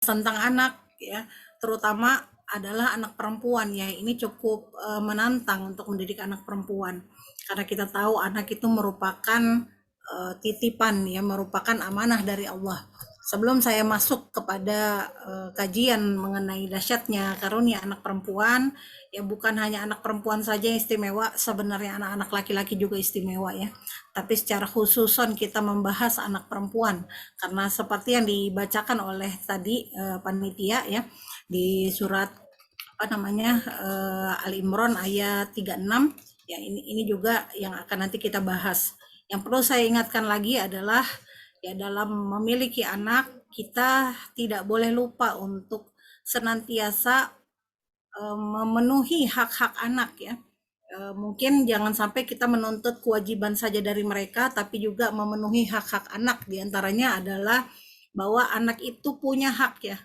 tentang anak ya, terutama adalah anak perempuan ya. Ini cukup menantang untuk mendidik anak perempuan karena kita tahu anak itu merupakan titipan ya, merupakan amanah dari Allah. Sebelum saya masuk kepada kajian mengenai dahsyatnya karunia anak perempuan, ya bukan hanya anak perempuan saja yang istimewa, sebenarnya anak-anak laki-laki juga istimewa ya. Tapi secara khususon kita membahas anak perempuan karena seperti yang dibacakan oleh tadi panitia ya di surat apa namanya Al Imran ayat 36 ya, ini juga yang akan nanti kita bahas. Yang perlu saya ingatkan lagi adalah ya dalam memiliki anak kita tidak boleh lupa untuk senantiasa memenuhi hak-hak anak ya. Mungkin jangan sampai kita menuntut kewajiban saja dari mereka, tapi juga memenuhi hak-hak anak. Di antaranya adalah bahwa anak itu punya hak ya,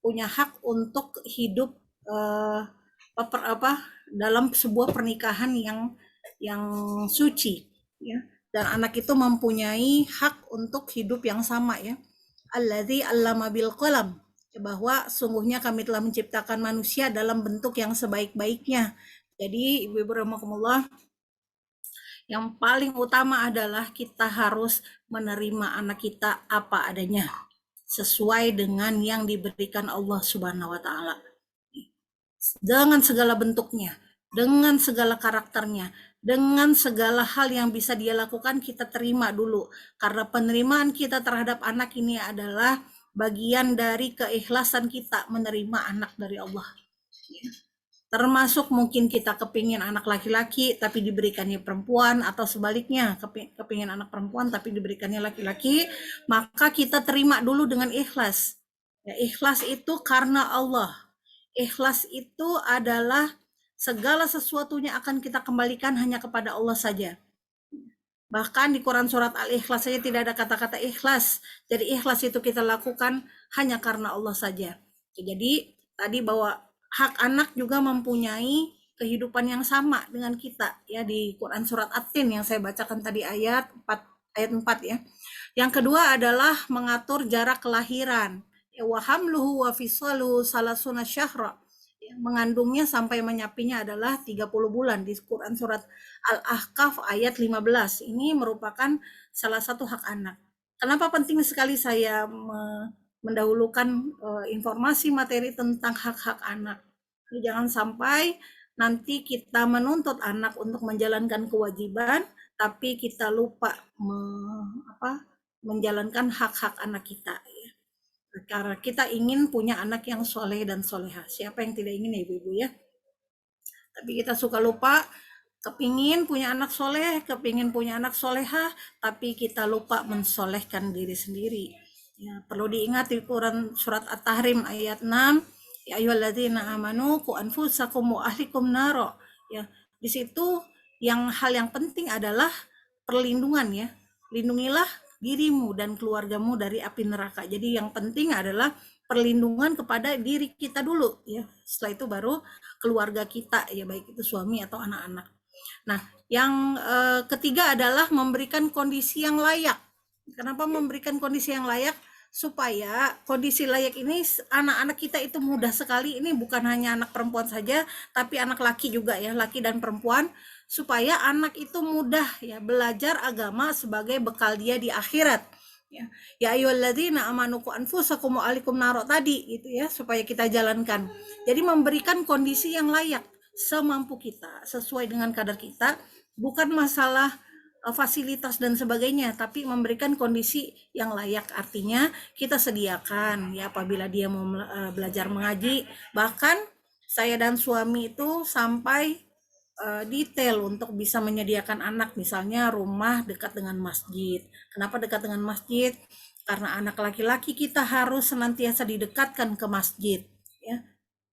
punya hak untuk hidup eh, dalam sebuah pernikahan yang suci ya. Dan anak itu mempunyai hak untuk hidup yang sama ya. Alladzi 'allama bil qalam, bahwa sungguhnya kami telah menciptakan manusia dalam bentuk yang sebaik-baiknya. Jadi ibu-ibu rahimakumullah, yang paling utama adalah kita harus menerima anak kita apa adanya, sesuai dengan yang diberikan Allah Subhanahu wa taala. Dengan segala bentuknya, dengan segala karakternya, dengan segala hal yang bisa dia lakukan, kita terima dulu. Karena penerimaan kita terhadap anak ini adalah bagian dari keikhlasan kita menerima anak dari Allah. Termasuk mungkin kita kepingin anak laki-laki tapi diberikannya perempuan, atau sebaliknya kepingin anak perempuan tapi diberikannya laki-laki, maka kita terima dulu dengan ikhlas ya. Ikhlas itu karena Allah. Ikhlas itu adalah segala sesuatunya akan kita kembalikan hanya kepada Allah saja. Bahkan di Quran surat Al-Ikhlas saja tidak ada kata-kata ikhlas. Jadi ikhlas itu kita lakukan hanya karena Allah saja. Jadi tadi bahwa hak anak juga mempunyai kehidupan yang sama dengan kita ya, di Quran surat At-Tin yang saya bacakan tadi ayat 4 ya. Yang kedua adalah mengatur jarak kelahiran. Ya, wa hamluhu wa fisaluhu salasuna syahra. Ya, mengandungnya sampai menyapinya adalah 30 bulan di Quran surat Al-Ahqaf ayat 15. Ini merupakan salah satu hak anak. Kenapa penting sekali saya mendahulukan informasi materi tentang hak-hak anak. Jangan sampai nanti kita menuntut anak untuk menjalankan kewajiban, tapi kita lupa menjalankan hak-hak anak kita. Ya. Karena kita ingin punya anak yang soleh dan soleha. Siapa yang tidak ingin ya ibu-ibu ya? Tapi kita suka lupa, kepingin punya anak soleh, kepingin punya anak soleha, tapi kita lupa mensolehkan diri sendiri. Ya, perlu diingat di Quran surat At-Tahrim ayat 6, ya ayyuhalladzina amanu qu anfusakum wa ahlikum naro. Ya, di situ hal yang penting adalah perlindungan ya. Lindungilah dirimu dan keluargamu dari api neraka. Jadi yang penting adalah perlindungan kepada diri kita dulu ya. Setelah itu baru keluarga kita ya, baik itu suami atau anak-anak. Nah, yang ketiga adalah memberikan kondisi yang layak. Kenapa memberikan kondisi yang layak? Supaya kondisi layak ini anak-anak kita itu mudah sekali. Ini bukan hanya anak perempuan saja, tapi anak laki juga ya, laki dan perempuan, supaya anak itu mudah ya belajar agama sebagai bekal dia di akhirat. Ya ayyuhalladzina amanu qu anfusakum wa ahlikum naro tadi gitu ya, supaya kita jalankan. Jadi memberikan kondisi yang layak semampu kita, sesuai dengan kadar kita, bukan masalah fasilitas dan sebagainya, tapi memberikan kondisi yang layak. Artinya kita sediakan ya apabila dia mau belajar mengaji, bahkan saya dan suami itu sampai detail untuk bisa menyediakan anak, misalnya rumah dekat dengan masjid. Kenapa dekat dengan masjid? Karena anak laki-laki kita harus senantiasa didekatkan ke masjid ya.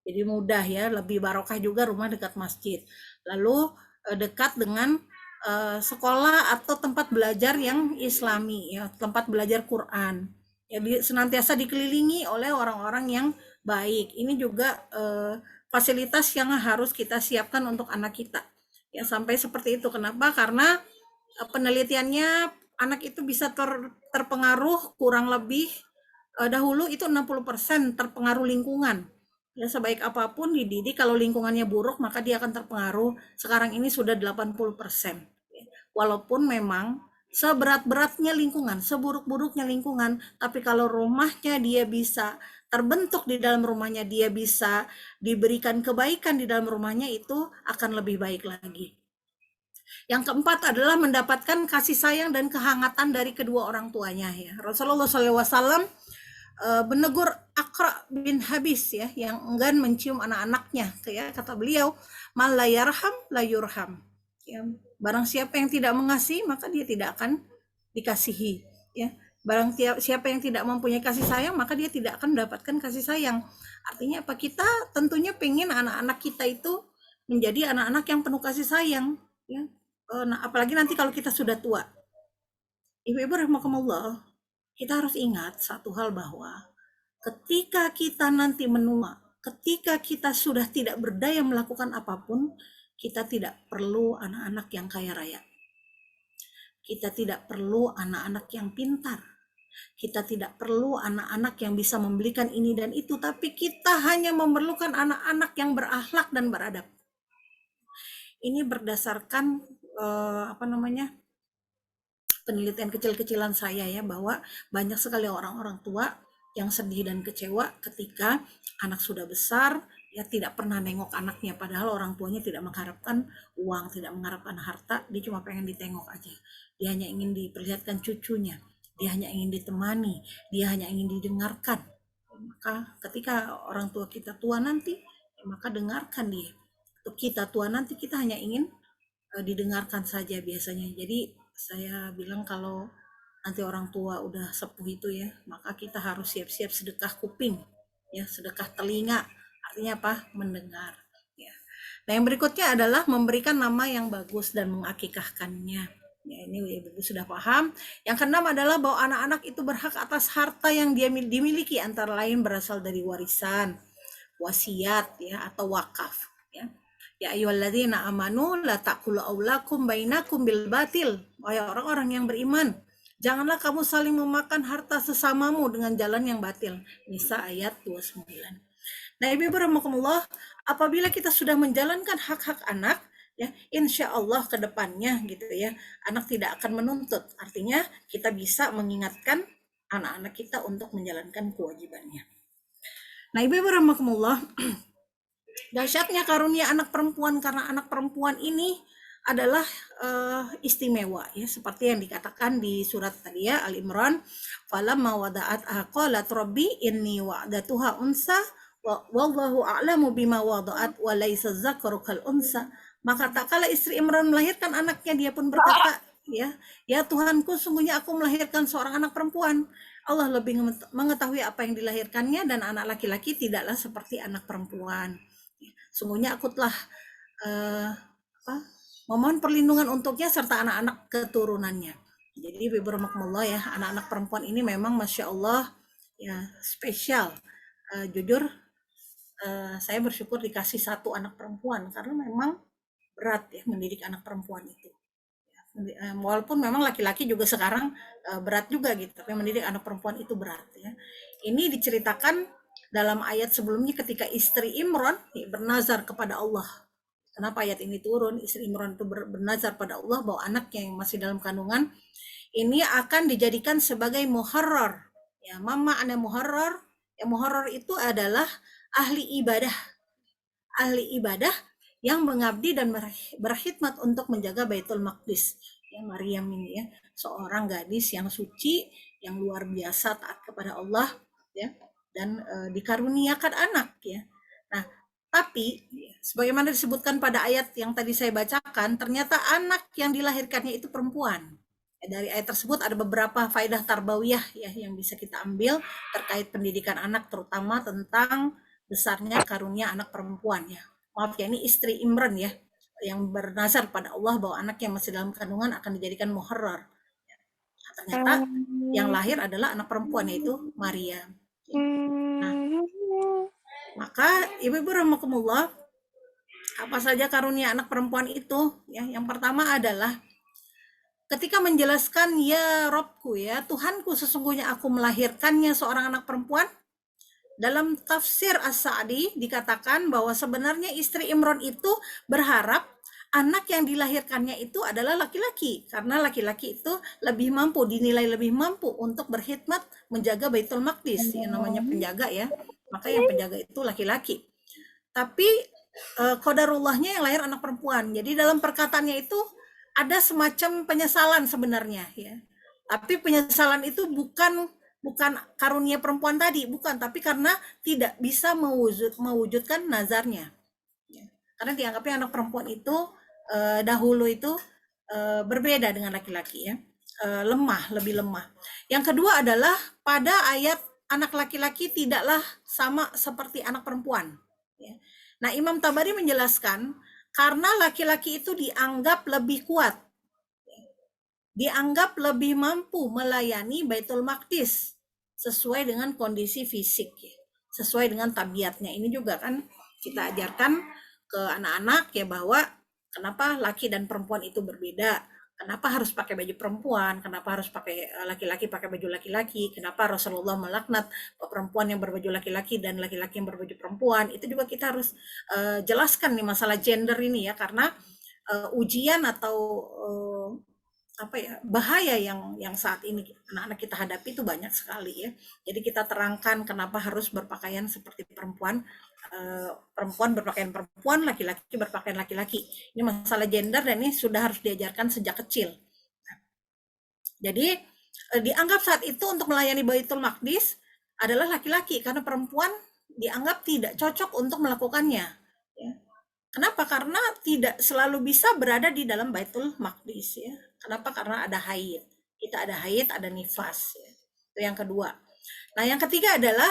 Jadi mudah ya, lebih barokah juga rumah dekat masjid. Lalu dekat dengan sekolah atau tempat belajar yang islami ya, tempat belajar Quran. Jadi senantiasa dikelilingi oleh orang-orang yang baik. Ini juga fasilitas yang harus kita siapkan untuk anak kita. Ya sampai seperti itu. Kenapa? Karena penelitiannya anak itu bisa terpengaruh kurang lebih dahulu itu 60% terpengaruh lingkungan. Ya, sebaik apapun dididik, kalau lingkungannya buruk maka dia akan terpengaruh. Sekarang ini sudah 80%. Walaupun memang seberat-beratnya lingkungan, seburuk-buruknya lingkungan, tapi kalau rumahnya dia bisa terbentuk di dalam rumahnya, dia bisa diberikan kebaikan di dalam rumahnya, itu akan lebih baik lagi. Yang keempat adalah mendapatkan kasih sayang dan kehangatan dari kedua orang tuanya ya. Rasulullah SAW menegur Aqra bin Habis ya, yang enggan mencium anak-anaknya ya. Kata beliau, "Man la yarham la yurham." Ya, barang siapa yang tidak mengasihi maka dia tidak akan dikasihi ya. Barang siapa yang tidak mempunyai kasih sayang maka dia tidak akan mendapatkan kasih sayang. Artinya apa? Kita tentunya pengen anak-anak kita itu menjadi anak-anak yang penuh kasih sayang ya. Nah, apalagi nanti kalau kita sudah tua. Ibu-ibu rahimakumullah, kita harus ingat satu hal, bahwa ketika kita nanti menua, ketika kita sudah tidak berdaya melakukan apapun, kita tidak perlu anak-anak yang kaya raya. Kita tidak perlu anak-anak yang pintar. Kita tidak perlu anak-anak yang bisa membelikan ini dan itu, tapi kita hanya memerlukan anak-anak yang berakhlak dan beradab. Ini berdasarkan penelitian kecil-kecilan saya ya, bahwa banyak sekali orang-orang tua yang sedih dan kecewa ketika anak sudah besar ya, tidak pernah nengok anaknya, padahal orang tuanya tidak mengharapkan uang, tidak mengharapkan harta, dia cuma pengen ditengok aja. Dia hanya ingin diperlihatkan cucunya, dia hanya ingin ditemani, dia hanya ingin didengarkan. Maka ketika orang tua kita tua nanti, ya maka dengarkan dia. Untuk kita tua nanti, kita hanya ingin didengarkan saja biasanya. Jadi saya bilang kalau nanti orang tua udah sepuh itu ya, maka kita harus siap-siap sedekah kuping, ya, sedekah telinga. Artinya apa? Mendengar. Ya. Nah, yang berikutnya adalah memberikan nama yang bagus dan mengakikahkannya. Ya, ini ibu sudah paham. Yang keenam adalah bahwa anak-anak itu berhak atas harta yang dia dimiliki, antara lain berasal dari warisan, wasiat ya, atau wakaf ya. Ya ayyuhalladzina amanu la taqulu aulakum bainakum bil batil. Wahai orang-orang yang beriman, janganlah kamu saling memakan harta sesamamu dengan jalan yang batil. Nisa ayat 29. Nah, Ibu rahimakumullah, apabila kita sudah menjalankan hak-hak anak, ya, insya Allah ke depannya gitu ya, anak tidak akan menuntut. Artinya kita bisa mengingatkan anak-anak kita untuk menjalankan kewajibannya. Nah, Ibu rahimakumullah, dahsyatnya karunia anak perempuan, karena anak perempuan ini adalah istimewa ya, seperti yang dikatakan di surat tadi ya, Al Imran, falamma wada'at qalat rabbi inni wa'datuha unsa wallahu a'lamu bima wada'at wa laisa dzakaru kal unsa. Maka tak kala istri Imran melahirkan anaknya, dia pun berkata, ya Tuhanku, sungguhnya aku melahirkan seorang anak perempuan. Allah lebih mengetahui apa yang dilahirkannya, dan anak laki-laki tidaklah seperti anak perempuan. Sungguhnya aku telah memohon perlindungan untuknya serta anak-anak keturunannya. Jadi Ibu rahmatullah ya, anak-anak perempuan ini memang Masya Allah ya, spesial. Jujur saya bersyukur dikasih satu anak perempuan, karena memang berat ya mendidik anak perempuan itu. Walaupun memang laki-laki juga sekarang berat juga gitu, tapi mendidik anak perempuan itu berat ya. Ini diceritakan dalam ayat sebelumnya ketika istri Imran bernazar kepada Allah. Kenapa ayat ini turun? Istri Imran itu bernazar pada Allah bahwa anaknya yang masih dalam kandungan ini akan dijadikan sebagai muharrar. Ya, mama ana muharrar. Ya, muharrar itu adalah ahli ibadah. Ahli ibadah yang mengabdi dan berkhidmat untuk menjaga Baitul Maqdis. Ya, Maryam ini ya, seorang gadis yang suci, yang luar biasa taat kepada Allah ya, dan dikaruniakan anak ya. Nah, tapi sebagaimana disebutkan pada ayat yang tadi saya bacakan, ternyata anak yang dilahirkannya itu perempuan. Dari ayat tersebut ada beberapa faedah tarbawiyah ya yang bisa kita ambil terkait pendidikan anak, terutama tentang besarnya karunia anak perempuan ya. Maaf ya, ini istri Imran ya, yang bernazar pada Allah bahwa anak yang masih dalam kandungan akan dijadikan muharrar. Nah, ternyata yang lahir adalah anak perempuan, yaitu Maria. Nah, maka ibu-ibu rahimakumullah, apa saja karunia anak perempuan itu ya? Yang pertama adalah ketika menjelaskan ya Robku ya Tuhanku sesungguhnya aku melahirkannya seorang anak perempuan, dalam tafsir As-Sa'di dikatakan bahwa sebenarnya istri Imron itu berharap anak yang dilahirkannya itu adalah laki-laki karena laki-laki itu lebih mampu, dinilai lebih mampu untuk berkhidmat menjaga Baitul Maqdis, yang namanya penjaga ya, maka yang penjaga itu laki-laki. Tapi kodarullahnya yang lahir anak perempuan. Jadi dalam perkataannya itu ada semacam penyesalan sebenarnya ya. Tapi penyesalan itu bukan bukan karunia perempuan tadi, bukan, tapi karena tidak bisa mewujudkan nazarnya. Ya. Karena dianggapnya anak perempuan itu dahulu itu berbeda dengan laki-laki ya, lemah, lebih lemah. Yang kedua adalah pada ayat anak laki-laki tidaklah sama seperti anak perempuan. Ya. Nah, Imam Tabari menjelaskan karena laki-laki itu dianggap lebih kuat, dianggap lebih mampu melayani Baitul Maqdis sesuai dengan kondisi fisik, ya. Sesuai dengan tabiatnya. Ini juga kan kita ajarkan ke anak-anak ya bahwa kenapa laki dan perempuan itu berbeda. Kenapa harus pakai baju perempuan? Kenapa harus pakai laki-laki pakai baju laki-laki? Kenapa Rasulullah melaknat perempuan yang berbaju laki-laki dan laki-laki yang berbaju perempuan? Itu juga kita harus jelaskan nih masalah gender ini ya, karena ujian atau apa ya bahaya yang saat ini anak-anak kita hadapi itu banyak sekali ya. Jadi kita terangkan kenapa harus berpakaian seperti perempuan, perempuan berpakaian perempuan, laki-laki berpakaian laki-laki. Ini masalah gender dan ini sudah harus diajarkan sejak kecil. Jadi dianggap saat itu untuk melayani Baitul Maqdis adalah laki-laki karena perempuan dianggap tidak cocok untuk melakukannya. Ya. Kenapa? Karena tidak selalu bisa berada di dalam Baitul Maqdis ya. Kenapa? Karena ada haid. Kita ada haid, ada nifas ya. Itu yang kedua. Nah, yang ketiga adalah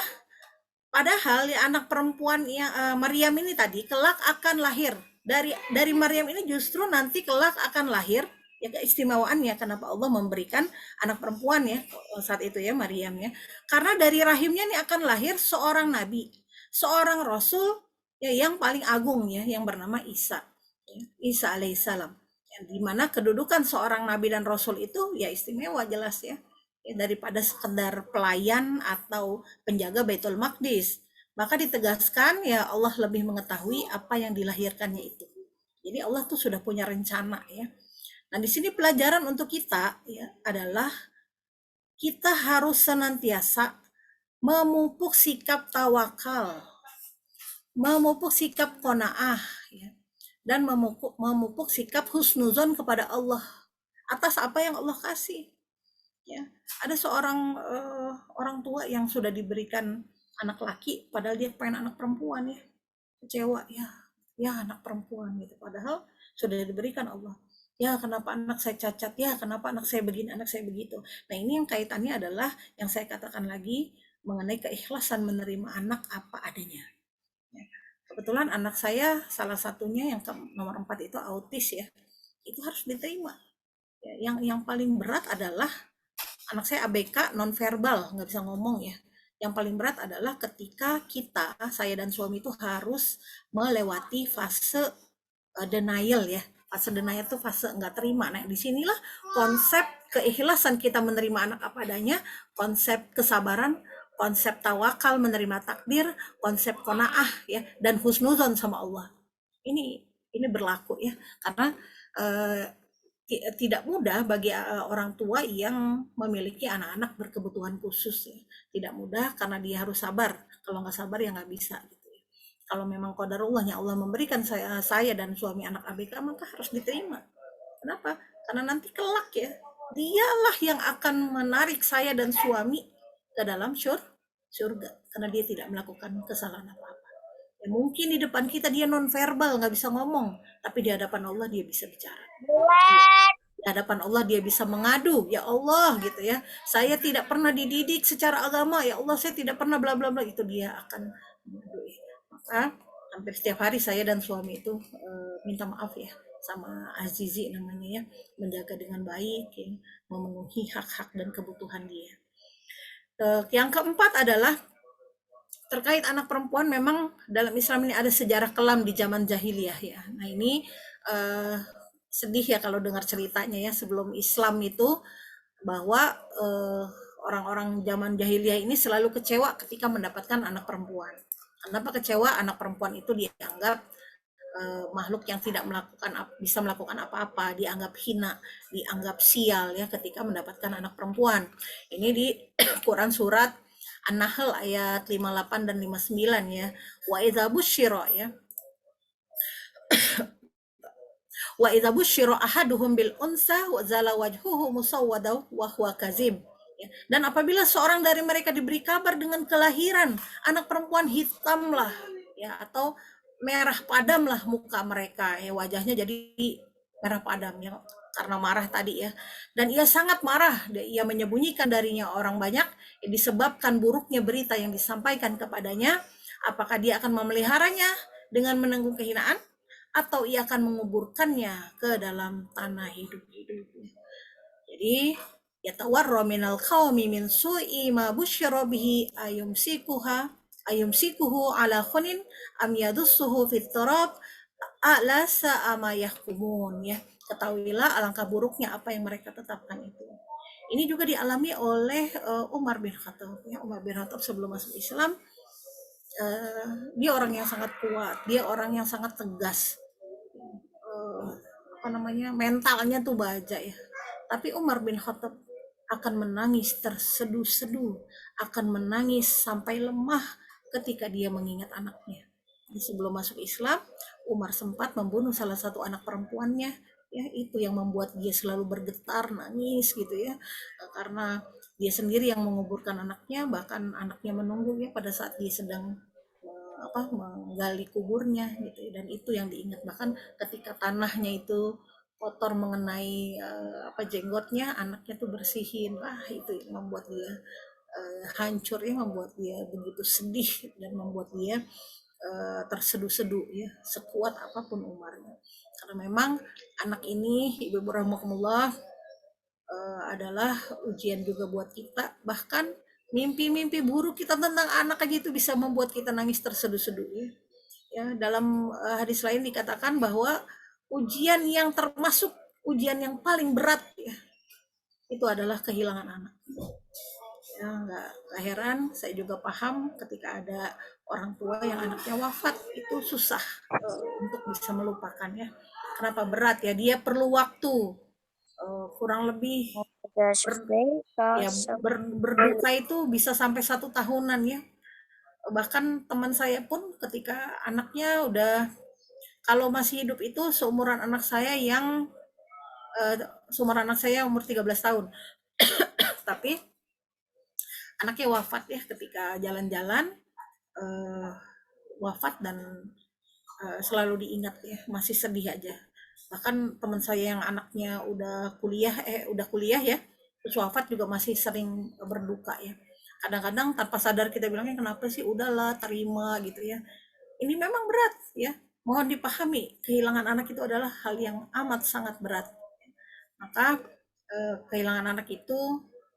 padahal ya anak perempuan yang Maryam ini tadi kelak akan lahir. Dari Maryam ini justru nanti kelak akan lahir ya keistimewaannya kenapa Allah memberikan anak perempuan ya saat itu ya Maryam ya. Karena dari rahimnya ini akan lahir seorang nabi, seorang rasul ya yang paling agung ya yang bernama Isa. Ya, Isa alaihissalam. Yang dimana kedudukan seorang nabi dan rasul itu ya istimewa jelas ya. Ya, daripada sekedar pelayan atau penjaga Baitul Maqdis. Maka ditegaskan ya Allah lebih mengetahui apa yang dilahirkannya itu. Jadi Allah tuh sudah punya rencana ya. Nah, di sini pelajaran untuk kita ya adalah kita harus senantiasa memupuk sikap tawakal, memupuk sikap qanaah ya, dan memupuk sikap husnuzon kepada Allah atas apa yang Allah kasih. Ya, ada seorang orang tua yang sudah diberikan anak laki, padahal dia pengen anak perempuan ya, kecewa ya, ya anak perempuan gitu. Padahal sudah diberikan Allah. Ya kenapa anak saya cacat? Ya kenapa anak saya begini, anak saya begitu? Nah ini yang kaitannya adalah yang saya katakan lagi mengenai keikhlasan menerima anak apa adanya. Ya. Kebetulan anak saya salah satunya yang nomor 4 itu autis ya, itu harus diterima. Ya, yang paling berat adalah anak saya ABK non verbal nggak bisa ngomong ya. Yang paling berat adalah ketika kita saya dan suami itu harus melewati fase denial ya. Fase denial itu fase nggak terima. Nah disinilah konsep keikhlasan kita menerima anak apa adanya, konsep kesabaran, konsep tawakal menerima takdir, konsep konaah ya, dan husnuzon sama Allah. Ini berlaku ya, karena eh, tidak mudah bagi orang tua yang memiliki anak-anak berkebutuhan khusus ya. Tidak mudah karena dia harus sabar. Kalau nggak sabar ya nggak bisa gitu ya. Kalau memang qadarullah Allah memberikan saya dan suami anak ABK maka harus diterima. Kenapa? Karena nanti kelak ya dialah yang akan menarik saya dan suami ke dalam surga karena dia tidak melakukan kesalahan apa-apa. Ya, mungkin di depan kita dia non verbal nggak bisa ngomong, tapi di hadapan Allah dia bisa bicara. Di hadapan Allah dia bisa mengadu, ya Allah gitu ya. Saya tidak pernah dididik secara agama, ya Allah saya tidak pernah bla bla bla, itu dia akan mengadu. Maka hampir setiap hari saya dan suami itu minta maaf ya sama Azizi namanya ya, menjaga dengan baik ya, memenuhi hak-hak dan kebutuhan dia. Yang keempat adalah terkait anak perempuan, memang dalam Islam ini ada sejarah kelam di zaman jahiliyah ya. Nah ini uh, sedih ya kalau dengar ceritanya ya sebelum Islam itu, bahwa orang-orang zaman jahiliyah ini selalu kecewa ketika mendapatkan anak perempuan. Kenapa kecewa? Anak perempuan itu dianggap makhluk yang tidak melakukan bisa melakukan apa-apa, dianggap hina, dianggap sial ya ketika mendapatkan anak perempuan. Ini di Quran surat An-Nahl ayat 58 dan 59 ya. Wa idza busyira ya. Wa idza busyira ahaduhum bil unsa wa zala wajhuhu musawwada wa huwa kazim. Ya. Dan apabila seorang dari mereka diberi kabar dengan kelahiran anak perempuan, hitamlah ya atau merah padamlah muka mereka ya, wajahnya jadi merah padam ya karena marah tadi ya, dan ia sangat marah, ia menyembunyikan darinya orang banyak ya, disebabkan buruknya berita yang disampaikan kepadanya. Apakah dia akan memeliharanya dengan menanggung kehinaan atau ia akan menguburkannya ke dalam tanah hidup-hidup. Jadi yatawarra minal qaumi min su'i ma busyira bihi ayumsikuhu ala khunin am yadussuhu fit turab a'la sa'ama yahkumun ya. Ketahuilah alangkah buruknya apa yang mereka tetapkan itu. Ini juga dialami oleh Umar bin Khattab ya. Umar bin Khattab sebelum masuk Islam, dia orang yang sangat kuat, dia orang yang sangat tegas, apa namanya, mentalnya tuh baja ya. Tapi Umar bin Khattab akan menangis terseduh-seduh, akan menangis sampai lemah ketika dia mengingat anaknya. Jadi sebelum masuk Islam, Umar sempat membunuh salah satu anak perempuannya, ya itu yang membuat dia selalu bergetar, nangis gitu ya, karena dia sendiri yang menguburkan anaknya, bahkan anaknya menunggu ya pada saat dia sedang menggali kuburnya gitu, dan itu yang diingat. Bahkan ketika tanahnya itu kotor mengenai jenggotnya, anaknya tuh bersihin. Itu yang membuat dia hancur ya, membuat dia begitu sedih dan membuat dia terseduh-seduh ya, sekuat apapun Umarnya. Karena memang anak ini, ibu rahmatullah, adalah ujian juga buat kita. Bahkan mimpi-mimpi buruk kita tentang anak aja itu bisa membuat kita nangis terseduh-seduh ya. Ya, dalam hadis lain dikatakan bahwa ujian yang termasuk ujian yang paling berat ya, itu adalah kehilangan anak. Ya, nggak heran, saya juga paham ketika ada orang tua yang anaknya wafat, itu susah untuk bisa melupakan ya. Kenapa berat ya? Dia perlu waktu kurang lebih ya berduka itu bisa sampai 1 tahunan ya. Bahkan teman saya pun ketika anaknya udah, kalau masih hidup itu seumuran anak saya yang seumuran anak saya umur 13 tahun. Tapi anaknya wafat ya ketika jalan-jalan, wafat, dan selalu diingat ya, masih sedih aja. Bahkan teman saya yang anaknya udah kuliah ya, terus wafat juga masih sering berduka ya. Kadang-kadang tanpa sadar kita bilangnya kenapa sih, udahlah terima gitu ya. Ini memang berat ya. Mohon dipahami, kehilangan anak itu adalah hal yang amat sangat berat. Maka kehilangan anak itu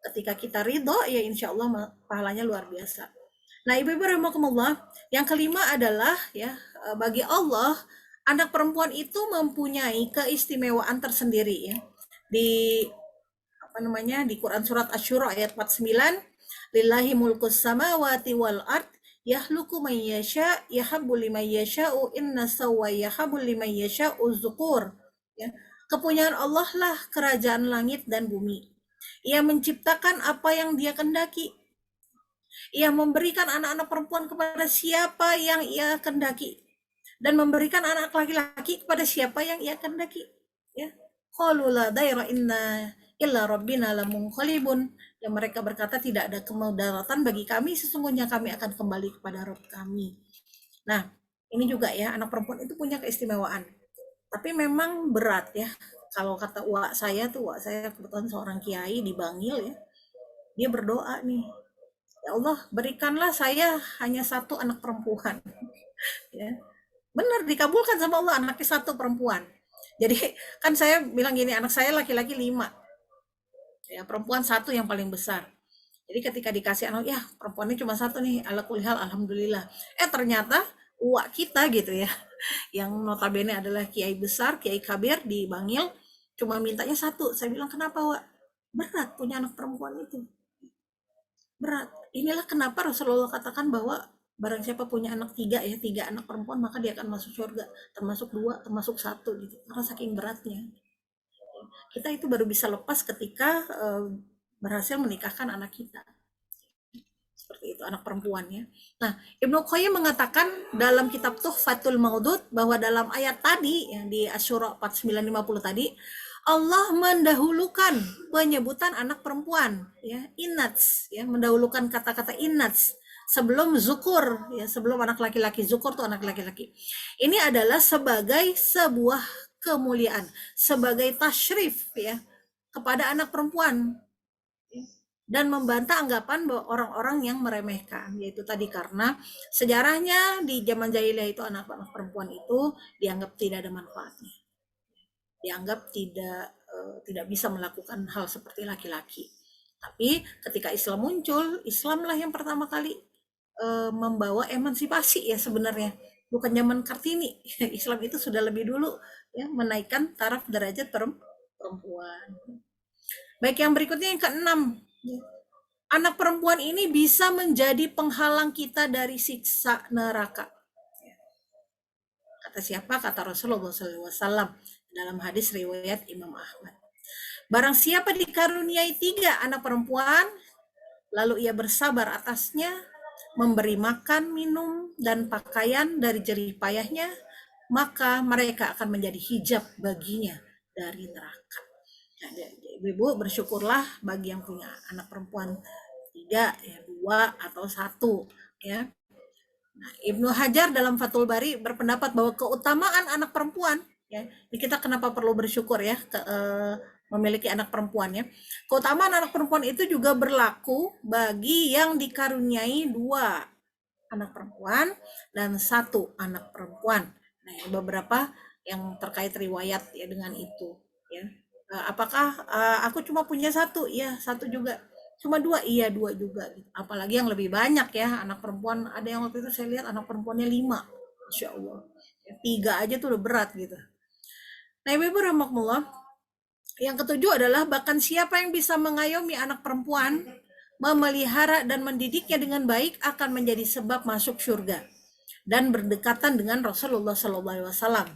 ketika kita ridho ya insya Allah pahalanya luar biasa. Nah ibu-ibu rahimakumullah, yang kelima adalah ya, bagi Allah anak perempuan itu mempunyai keistimewaan tersendiri ya. Di di Quran surat Asy-Syura ayat 49, lillahi mulkus samawati wal ard yahluku man yasha yahabbu liman yasha'u inna sawwa yahabbu liman yasha'u dzukur ya. Kepunyaan Allah lah kerajaan langit dan bumi. Ia menciptakan apa yang dia kendaki. Ia memberikan anak-anak perempuan kepada siapa yang ia kendaki, dan memberikan anak laki-laki kepada siapa yang ia kendaki. Ya. Qalu la daira inna illa rabbina lamunqalibun. Dan mereka berkata tidak ada kemudaratan bagi kami, sesungguhnya kami akan kembali kepada Rabb kami. Nah, ini juga ya, anak perempuan itu punya keistimewaan. Tapi memang berat ya. Kalau kata uak saya kebetulan seorang kiai di Bangil ya. Dia berdoa nih, ya Allah berikanlah saya hanya satu anak perempuan. Ya. Benar dikabulkan sama Allah, anaknya satu perempuan. Jadi kan saya bilang gini, anak saya laki-laki 5, ya perempuan satu yang paling besar. Jadi ketika dikasih anak, ya perempuannya cuma satu nih, ala kulihal alhamdulillah. Ternyata uak kita gitu ya, yang notabene adalah kiai besar, kiai kabir di Bangil, cuma mintanya satu. Saya bilang, kenapa Wak? Berat punya anak perempuan itu, berat. Inilah kenapa Rasulullah katakan bahwa barang siapa punya anak tiga ya, tiga anak perempuan, maka dia akan masuk surga, termasuk dua, termasuk satu gitu, karena saking beratnya. Kita itu baru bisa lepas ketika berhasil menikahkan anak kita, seperti itu, anak perempuannya. Nah, Ibnu Qayyim mengatakan dalam kitab Tuhfatul Maudud bahwa dalam ayat tadi yang di Asyura 4950 tadi, Allah mendahulukan penyebutan anak perempuan, ya, inats, ya, mendahulukan kata-kata inats sebelum zukur, ya, sebelum anak laki-laki. Zukur tuh anak laki-laki. Ini adalah sebagai sebuah kemuliaan, sebagai tasyrif, ya, kepada anak perempuan, dan membantah anggapan bahwa orang-orang yang meremehkan, yaitu tadi karena sejarahnya di zaman jahiliyah itu anak-anak perempuan itu dianggap tidak ada manfaatnya, dianggap tidak bisa melakukan hal seperti laki-laki. Tapi ketika Islam muncul, Islamlah yang pertama kali membawa emansipasi ya sebenarnya, bukan zaman Kartini. Islam itu sudah lebih dulu ya menaikkan taraf derajat perempuan. Baik, yang berikutnya yang keenam, anak perempuan ini bisa menjadi penghalang kita dari siksa neraka. Kata siapa? Kata Rasulullah SAW dalam hadis riwayat Imam Ahmad. Barang siapa dikaruniai 3 anak perempuan, lalu ia bersabar atasnya, memberi makan, minum, dan pakaian dari jerih payahnya, maka mereka akan menjadi hijab baginya dari neraka. Nah, ibu bersyukurlah bagi yang punya anak perempuan 3, ya 2 atau 1, ya. Nah, Ibnu Hajar dalam Fathul Bari berpendapat bahwa keutamaan anak perempuan, ya, ini kita kenapa perlu bersyukur ya memiliki anak perempuan ya. Keutamaan anak perempuan itu juga berlaku bagi yang dikaruniai 2 anak perempuan dan 1 anak perempuan. Nah, beberapa yang terkait riwayat ya dengan itu, ya. Apakah aku cuma punya 1? Ya, 1 juga. Cuma 2? Iya, 2 juga. Apalagi yang lebih banyak ya, anak perempuan. Ada yang waktu itu saya lihat anak perempuannya 5. Masya Allah. 3 aja tuh udah berat gitu. Nah, ibu-ibu rahmatullah, yang ketujuh adalah bahkan siapa yang bisa mengayomi anak perempuan, memelihara dan mendidiknya dengan baik akan menjadi sebab masuk surga dan berdekatan dengan Rasulullah SAW.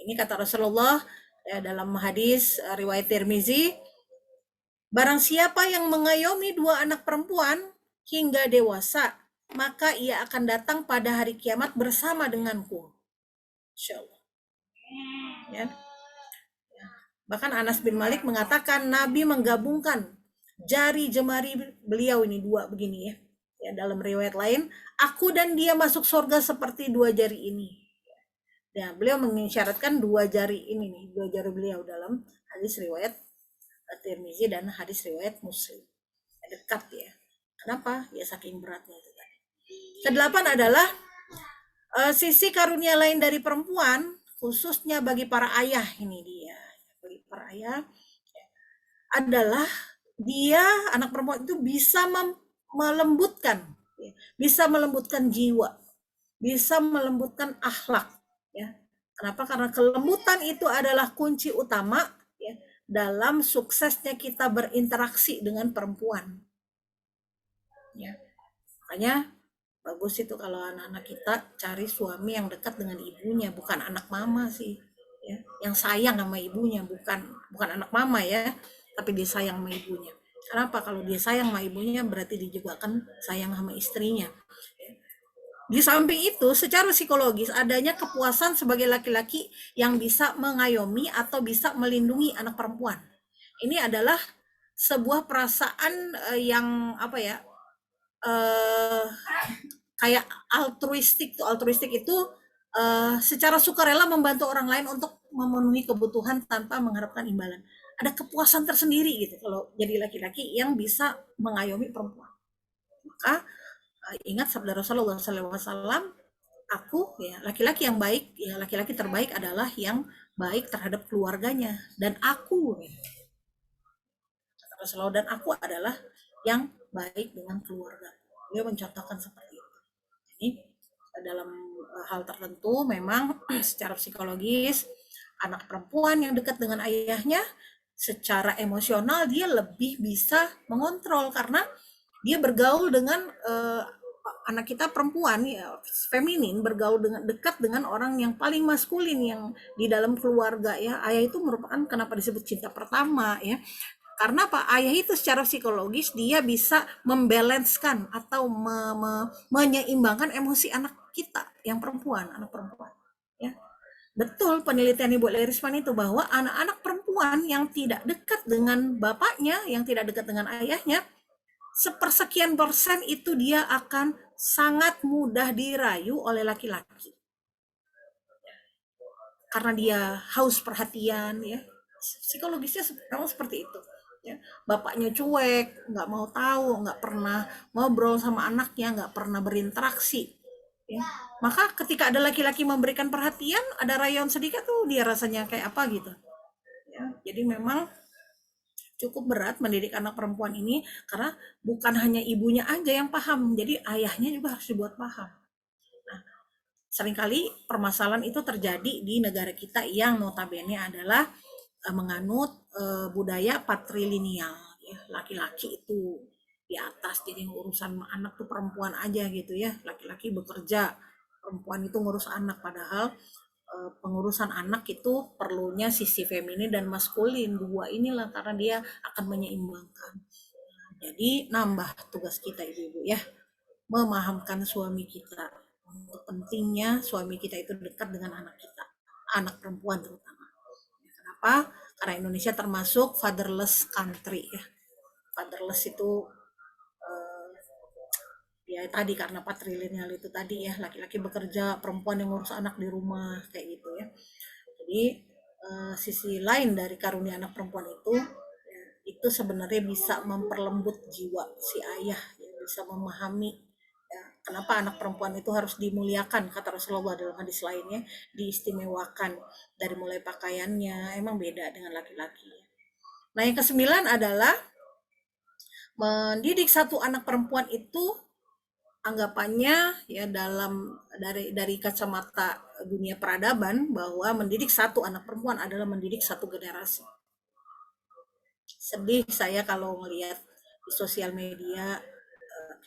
Ini kata Rasulullah ya, dalam hadis riwayat Tirmizi, barang siapa yang mengayomi 2 anak perempuan hingga dewasa, maka ia akan datang pada hari kiamat bersama denganku. Insyaallah. Ya. Bahkan Anas bin Malik mengatakan Nabi menggabungkan jari jemari beliau ini 2 begini ya. Ya, dalam riwayat lain, aku dan dia masuk surga seperti 2 jari ini. Ya, beliau mengisyaratkan 2 jari ini nih, 2 jari beliau dalam hadis riwayat Tirmizi dan hadis riwayat Muslim. Dekat ya. Kenapa? Ya saking beratnya itu tadi. Kedelapan adalah sisi karunia lain dari perempuan, khususnya bagi para ayah ini dia. Bagi para ayah adalah dia anak perempuan itu bisa melembutkan, ya, bisa melembutkan jiwa, bisa melembutkan akhlak. Ya. Kenapa? Karena kelembutan itu adalah kunci utama ya, dalam suksesnya kita berinteraksi dengan perempuan. Ya. Makanya bagus itu kalau anak-anak kita cari suami yang dekat dengan ibunya, bukan anak mama sih. Ya. Yang sayang sama ibunya, bukan anak mama ya, tapi dia sayang sama ibunya. Kenapa? Kalau dia sayang sama ibunya berarti dia juga akan sayang sama istrinya. Di samping itu, secara psikologis adanya kepuasan sebagai laki-laki yang bisa mengayomi atau bisa melindungi anak perempuan. Ini adalah sebuah perasaan yang apa ya? Kayak altruistik. Altruistik itu secara sukarela membantu orang lain untuk memenuhi kebutuhan tanpa mengharapkan imbalan. Ada kepuasan tersendiri gitu kalau jadi laki-laki yang bisa mengayomi perempuan. Maka ingat sabda Rasulullah SAW, aku ya laki-laki yang baik, ya laki-laki terbaik adalah yang baik terhadap keluarganya, dan aku ya, Rasulullah, dan aku adalah yang baik dengan keluarga. Dia mencontohkan seperti itu. Ini dalam hal tertentu memang secara psikologis anak perempuan yang dekat dengan ayahnya secara emosional dia lebih bisa mengontrol karena dia bergaul dengan anak kita perempuan ya feminin, bergaul dengan dekat dengan orang yang paling maskulin yang di dalam keluarga ya. Ayah itu merupakan kenapa disebut cinta pertama ya, karena apa, ayah itu secara psikologis dia bisa membalanskan atau menyeimbangkan emosi anak kita yang perempuan, anak perempuan ya. Betul penelitian Ibu Lerisman itu bahwa anak-anak perempuan yang tidak dekat dengan bapaknya, yang tidak dekat dengan ayahnya, sepersekian persen itu dia akan sangat mudah dirayu oleh laki-laki karena dia haus perhatian ya. Psikologisnya memang seperti itu ya. Bapaknya cuek, nggak mau tahu, nggak pernah ngobrol sama anaknya, nggak pernah berinteraksi ya. Maka ketika ada laki-laki memberikan perhatian, ada rayuan sedikit tuh dia rasanya kayak apa gitu ya. Jadi memang cukup berat mendidik anak perempuan ini karena bukan hanya ibunya aja yang paham, jadi ayahnya juga harus dibuat paham. Seringkali permasalahan itu terjadi di negara kita yang notabene adalah menganut budaya patrilineal ya, laki-laki itu di atas, jadi urusan anak tuh perempuan aja gitu ya, laki-laki bekerja, perempuan itu ngurus anak, padahal pengurusan anak itu perlunya sisi feminin dan maskulin dua inilah karena dia akan menyeimbangkan. Jadi nambah tugas kita ibu-ibu ya, memahamkan suami kita untuk pentingnya suami kita itu dekat dengan anak kita, anak perempuan terutama. Kenapa? Karena Indonesia termasuk fatherless country ya. Fatherless itu ya tadi karena patrilineal itu tadi ya, laki-laki bekerja, perempuan yang ngurus anak di rumah kayak gitu ya. Jadi sisi lain dari karunia anak perempuan itu ya, itu sebenarnya bisa memperlembut jiwa si ayah ya, bisa memahami ya, kenapa anak perempuan itu harus dimuliakan, kata Rasulullah dalam hadis lainnya, diistimewakan dari mulai pakaiannya, emang beda dengan laki-laki. Nah yang kesembilan adalah mendidik satu anak perempuan itu anggapannya ya dalam dari kacamata dunia peradaban bahwa mendidik satu anak perempuan adalah mendidik satu generasi. Sedih saya kalau melihat di sosial media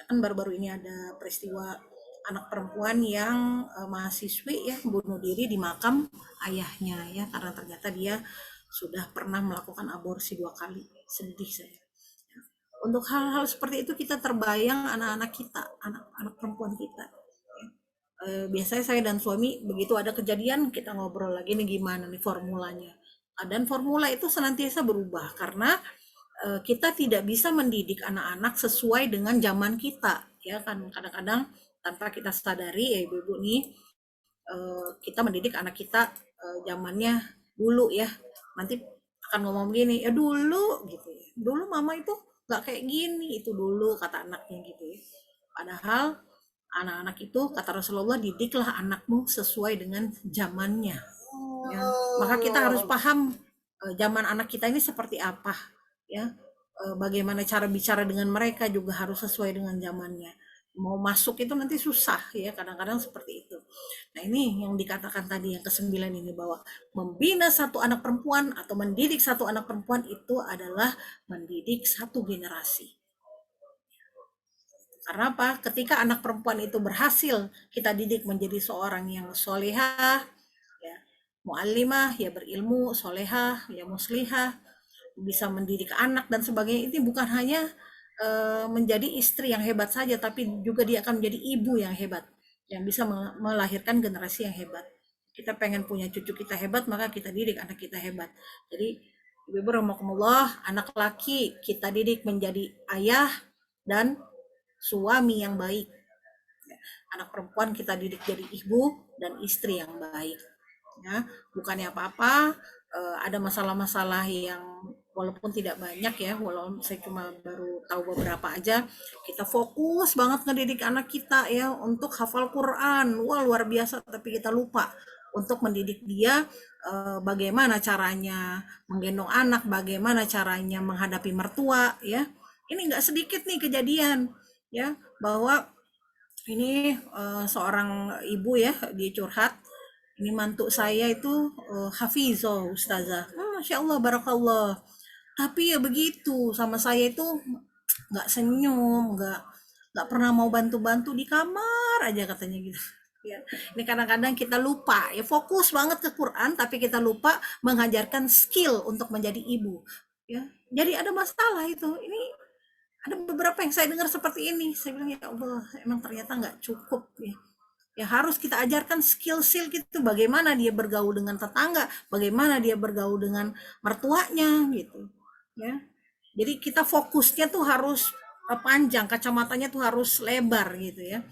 kan baru-baru ini ada peristiwa anak perempuan yang mahasiswi ya bunuh diri di makam ayahnya ya karena ternyata dia sudah pernah melakukan aborsi 2 kali. Sedih saya. Untuk hal-hal seperti itu kita terbayang anak-anak kita, anak-anak perempuan kita. Biasanya saya dan suami begitu ada kejadian kita ngobrol lagi nih gimana nih formulanya. Dan formula itu senantiasa berubah karena kita tidak bisa mendidik anak-anak sesuai dengan zaman kita ya kan kadang-kadang tanpa kita sadari ya ibu-ibu nih kita mendidik anak kita zamannya dulu ya nanti akan ngomong gini ya dulu gitu ya dulu mama itu nggak kayak gini itu dulu kata anaknya gitu ya padahal anak-anak itu kata Rasulullah didiklah anakmu sesuai dengan zamannya ya maka kita harus paham zaman anak kita ini seperti apa ya bagaimana cara bicara dengan mereka juga harus sesuai dengan zamannya mau masuk itu nanti susah ya kadang-kadang seperti itu. Nah ini yang dikatakan tadi yang kesembilan ini bahwa membina satu anak perempuan atau mendidik satu anak perempuan itu adalah mendidik satu generasi. Karena apa? Ketika anak perempuan itu berhasil kita didik menjadi seorang yang solehah, ya, mu'allimah, ya berilmu, solehah, ya muslihah, bisa mendidik anak dan sebagainya. Ini bukan hanya menjadi istri yang hebat saja, tapi juga dia akan menjadi ibu yang hebat, yang bisa melahirkan generasi yang hebat. Kita pengen punya cucu kita hebat, maka kita didik anak kita hebat. Jadi, ibu rahmatullah, anak laki kita didik menjadi ayah dan suami yang baik. Anak perempuan kita didik jadi ibu dan istri yang baik. Ya, bukannya apa-apa, ada masalah-masalah yang walaupun tidak banyak ya, walaupun saya cuma baru tahu beberapa aja, kita fokus banget ngedidik anak kita ya untuk hafal Quran, wah luar biasa, tapi kita lupa untuk mendidik dia bagaimana caranya menggendong anak, bagaimana caranya menghadapi mertua ya. Ini nggak sedikit nih kejadian ya bahwa Ini seorang ibu ya, dia curhat. Ini mantu saya itu hafizah ustazah. Masya Allah, barakallah. Tapi ya begitu, sama saya itu nggak senyum, nggak pernah mau bantu-bantu di kamar aja katanya gitu. Ya, ini kadang-kadang kita lupa ya fokus banget ke Quran, tapi kita lupa mengajarkan skill untuk menjadi ibu. Ya, jadi ada masalah itu. Ini ada beberapa yang saya dengar seperti ini. Saya bilang ya Allah, emang ternyata nggak cukup ya. Ya harus kita ajarkan skill-skill gitu, bagaimana dia bergaul dengan tetangga, bagaimana dia bergaul dengan mertuanya gitu. Ya. Jadi kita fokusnya tuh harus panjang, kacamatanya tuh harus lebar gitu ya.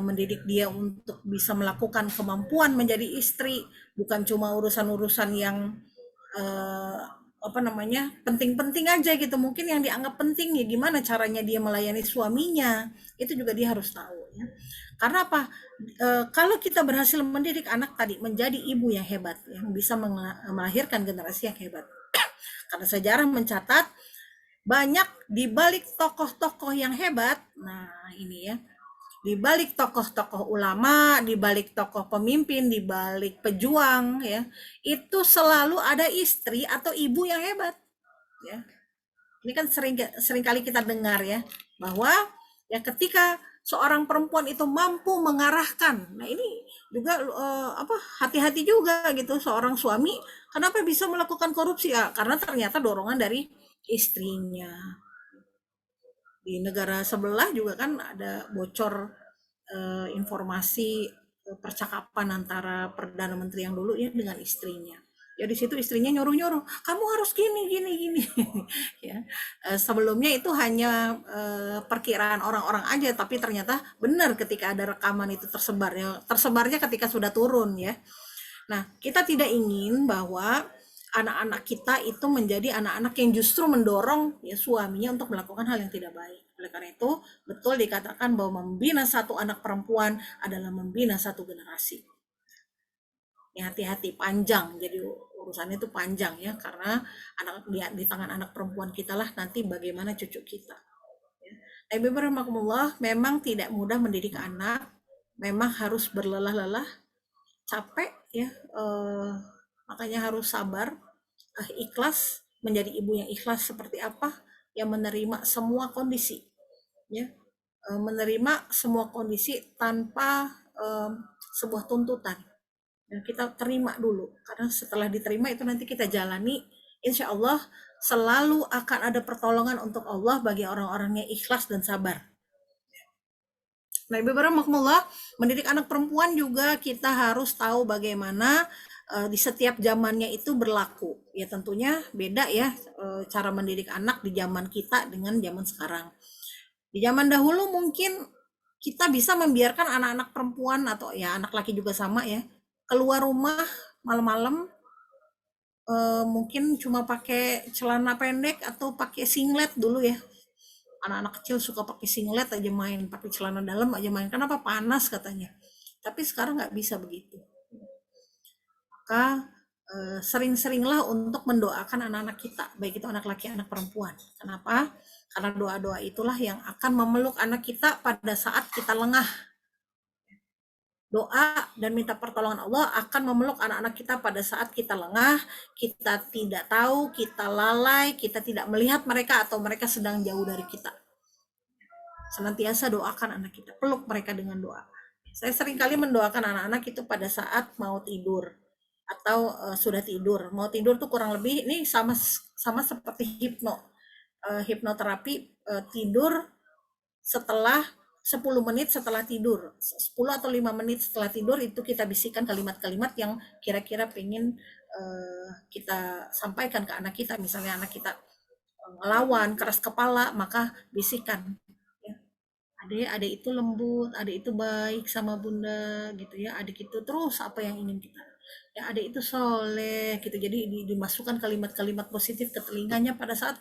Mendidik dia untuk bisa melakukan kemampuan menjadi istri, bukan cuma urusan-urusan yang eh, apa namanya penting-penting aja gitu, mungkin yang dianggap penting ya gimana caranya dia melayani suaminya, itu juga dia harus tahu ya. Karena apa? Kalau kita berhasil mendidik anak tadi menjadi ibu yang hebat yang bisa melahirkan generasi yang hebat, karena sejarah mencatat banyak di balik tokoh-tokoh yang hebat. Nah ini ya, di balik tokoh-tokoh ulama, di balik tokoh pemimpin, di balik pejuang ya, itu selalu ada istri atau ibu yang hebat ya. Ini kan sering kali kita dengar ya, bahwa ya ketika seorang perempuan itu mampu mengarahkan. Nah, ini juga apa hati-hati juga gitu seorang suami kenapa bisa melakukan korupsi ya, karena ternyata dorongan dari istrinya. Di negara sebelah juga kan ada bocor informasi percakapan antara perdana menteri yang dulu ya dengan istrinya. Ya di situ istrinya nyuruh-nyuruh, kamu harus gini gini gini. Ya. Sebelumnya itu hanya perkiraan orang-orang aja, tapi ternyata benar ketika ada rekaman itu tersebar ya. Tersebarnya ketika sudah turun ya. Nah, kita tidak ingin bahwa anak-anak kita itu menjadi anak-anak yang justru mendorong ya suaminya untuk melakukan hal yang tidak baik. Oleh karena itu, betul dikatakan bahwa membina satu anak perempuan adalah membina satu generasi. Ya, hati-hati panjang, jadi urusannya itu panjang ya, karena anak di tangan anak perempuan kita lah nanti bagaimana cucu kita. Ya. Ibu memang tidak mudah mendidik anak, memang harus berlelah-lelah, capek ya, makanya harus sabar, ikhlas, menjadi ibu yang ikhlas seperti apa, yang menerima semua kondisi ya, menerima semua kondisi tanpa sebuah tuntutan, dan kita terima dulu, karena setelah diterima itu nanti kita jalani, insya Allah selalu akan ada pertolongan untuk Allah bagi orang-orang yang ikhlas dan sabar. Nah, Ibu Rahmatullah, mendidik anak perempuan juga kita harus tahu bagaimana di setiap zamannya itu berlaku. Ya tentunya beda ya cara mendidik anak di zaman kita dengan zaman sekarang. Di zaman dahulu mungkin kita bisa membiarkan anak-anak perempuan atau ya anak laki juga sama ya, keluar rumah malam-malam, mungkin cuma pakai celana pendek atau pakai singlet dulu ya. Anak-anak kecil suka pakai singlet aja main, pakai celana dalam aja main. Kenapa? Panas katanya. Tapi sekarang nggak bisa begitu. Maka sering-seringlah untuk mendoakan anak-anak kita, baik itu anak laki, anak perempuan. Kenapa? Karena doa-doa itulah yang akan memeluk anak kita pada saat kita lengah. Doa dan minta pertolongan Allah akan memeluk anak-anak kita pada saat kita lengah, kita tidak tahu, kita lalai, kita tidak melihat mereka atau mereka sedang jauh dari kita. Senantiasa doakan anak kita, peluk mereka dengan doa. Saya sering kali mendoakan anak-anak itu pada saat mau tidur atau sudah tidur. Mau tidur tuh kurang lebih ini sama sama seperti hipnoterapi, tidur setelah 10 menit setelah tidur, 10 atau 5 menit setelah tidur itu kita bisikan kalimat-kalimat yang kira-kira pengen kita sampaikan ke anak kita. Misalnya anak kita ngelawan, keras kepala, maka bisikan ya, adik itu lembut, adik itu baik sama bunda gitu ya, adik itu terus apa yang ingin kita, ya adik itu soleh gitu. Jadi dimasukkan kalimat-kalimat positif ke telinganya pada saat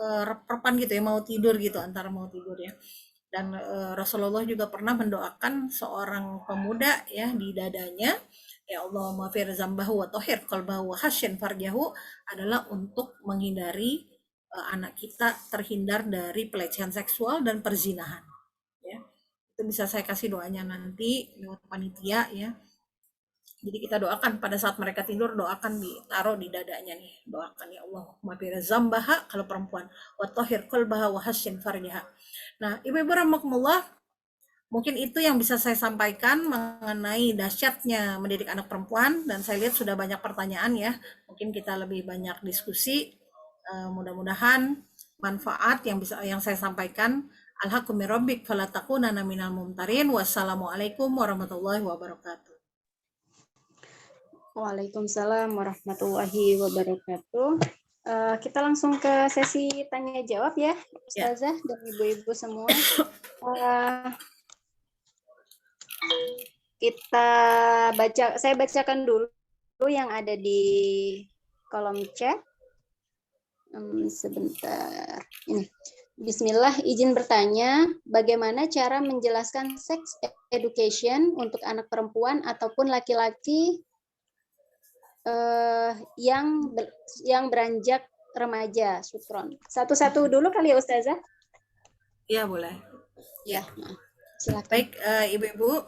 rep-repan gitu ya, mau tidur gitu, antara mau tidur ya. Dan Rasulullah juga pernah mendoakan seorang pemuda ya di dadanya, ya Allah maafir zambahu wa tohir qalbahu wa hasyin farjahu, adalah untuk menghindari anak kita terhindar dari pelecehan seksual dan perzinahan ya. Itu bisa saya kasih doanya nanti lewat panitia ya. Jadi kita doakan pada saat mereka tidur, doakan ditaruh di dadanya nih. Doakan ya Allah, mafir zambaha kalau perempuan, wa tahhir qalbaha wa hasyin farjaha. Nah, Ibu-ibu rahimakumullah, mungkin itu yang bisa saya sampaikan mengenai dahsyatnya mendidik anak perempuan, dan saya lihat sudah banyak pertanyaan ya. Mungkin kita lebih banyak diskusi. Mudah-mudahan manfaat yang saya sampaikan. Alhaqqu mir rabbik fala takunanna minal mumtarin. Wassalamualaikum warahmatullahi wabarakatuh. Waalaikumsalam warahmatullahi wabarakatuh. Kita langsung ke sesi tanya jawab ya, Ustazah dan ibu-ibu semua. Saya bacakan dulu yang ada di kolom chat. Sebentar. Ini. Bismillah, izin bertanya, bagaimana cara menjelaskan sex education untuk anak perempuan ataupun laki-laki yang beranjak remaja, Sutron. Satu-satu dulu kali ya, Ustazah? Iya, boleh. Ya, silakan. Baik, Ibu-ibu,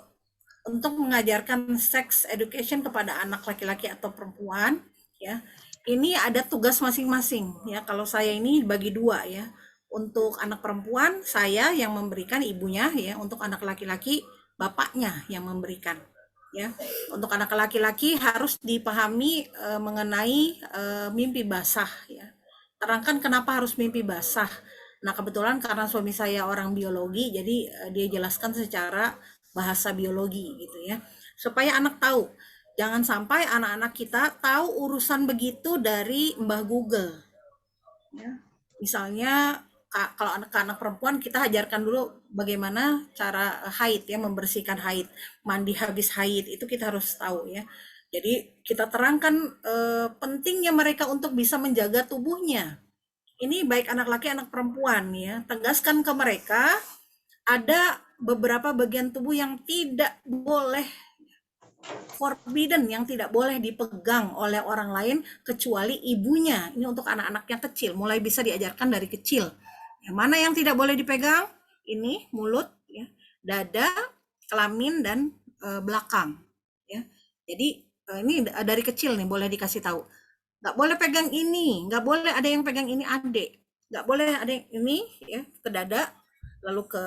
untuk mengajarkan sex education kepada anak laki-laki atau perempuan, ya, ini ada tugas masing-masing. Ya, kalau saya ini bagi dua ya. Untuk anak perempuan, saya yang memberikan, ibunya ya. Untuk anak laki-laki, bapaknya yang memberikan. Ya, untuk anak laki-laki harus dipahami mengenai mimpi basah. Ya, terangkan kenapa harus mimpi basah. Nah, kebetulan karena suami saya orang biologi, jadi dia jelaskan secara bahasa biologi gitu ya, supaya anak tahu. Jangan sampai anak-anak kita tahu urusan begitu dari Mbah Google. Ya. Misalnya kalau anak-anak perempuan kita ajarkan dulu bagaimana cara haid ya, membersihkan haid, mandi habis haid, itu kita harus tahu ya. Jadi kita terangkan pentingnya mereka untuk bisa menjaga tubuhnya. Ini baik anak laki anak perempuan ya. Tegaskan ke mereka ada beberapa bagian tubuh yang tidak boleh, forbidden, yang tidak boleh dipegang oleh orang lain kecuali ibunya. Ini untuk anak-anak yang kecil, mulai bisa diajarkan dari kecil. Yang mana yang tidak boleh dipegang? Ini mulut, ya, dada, kelamin, dan belakang. Ya. Jadi ini dari kecil nih boleh dikasih tahu. Nggak boleh pegang ini, nggak boleh ada yang pegang ini adik, nggak boleh ada yang ini ya ke dada, lalu ke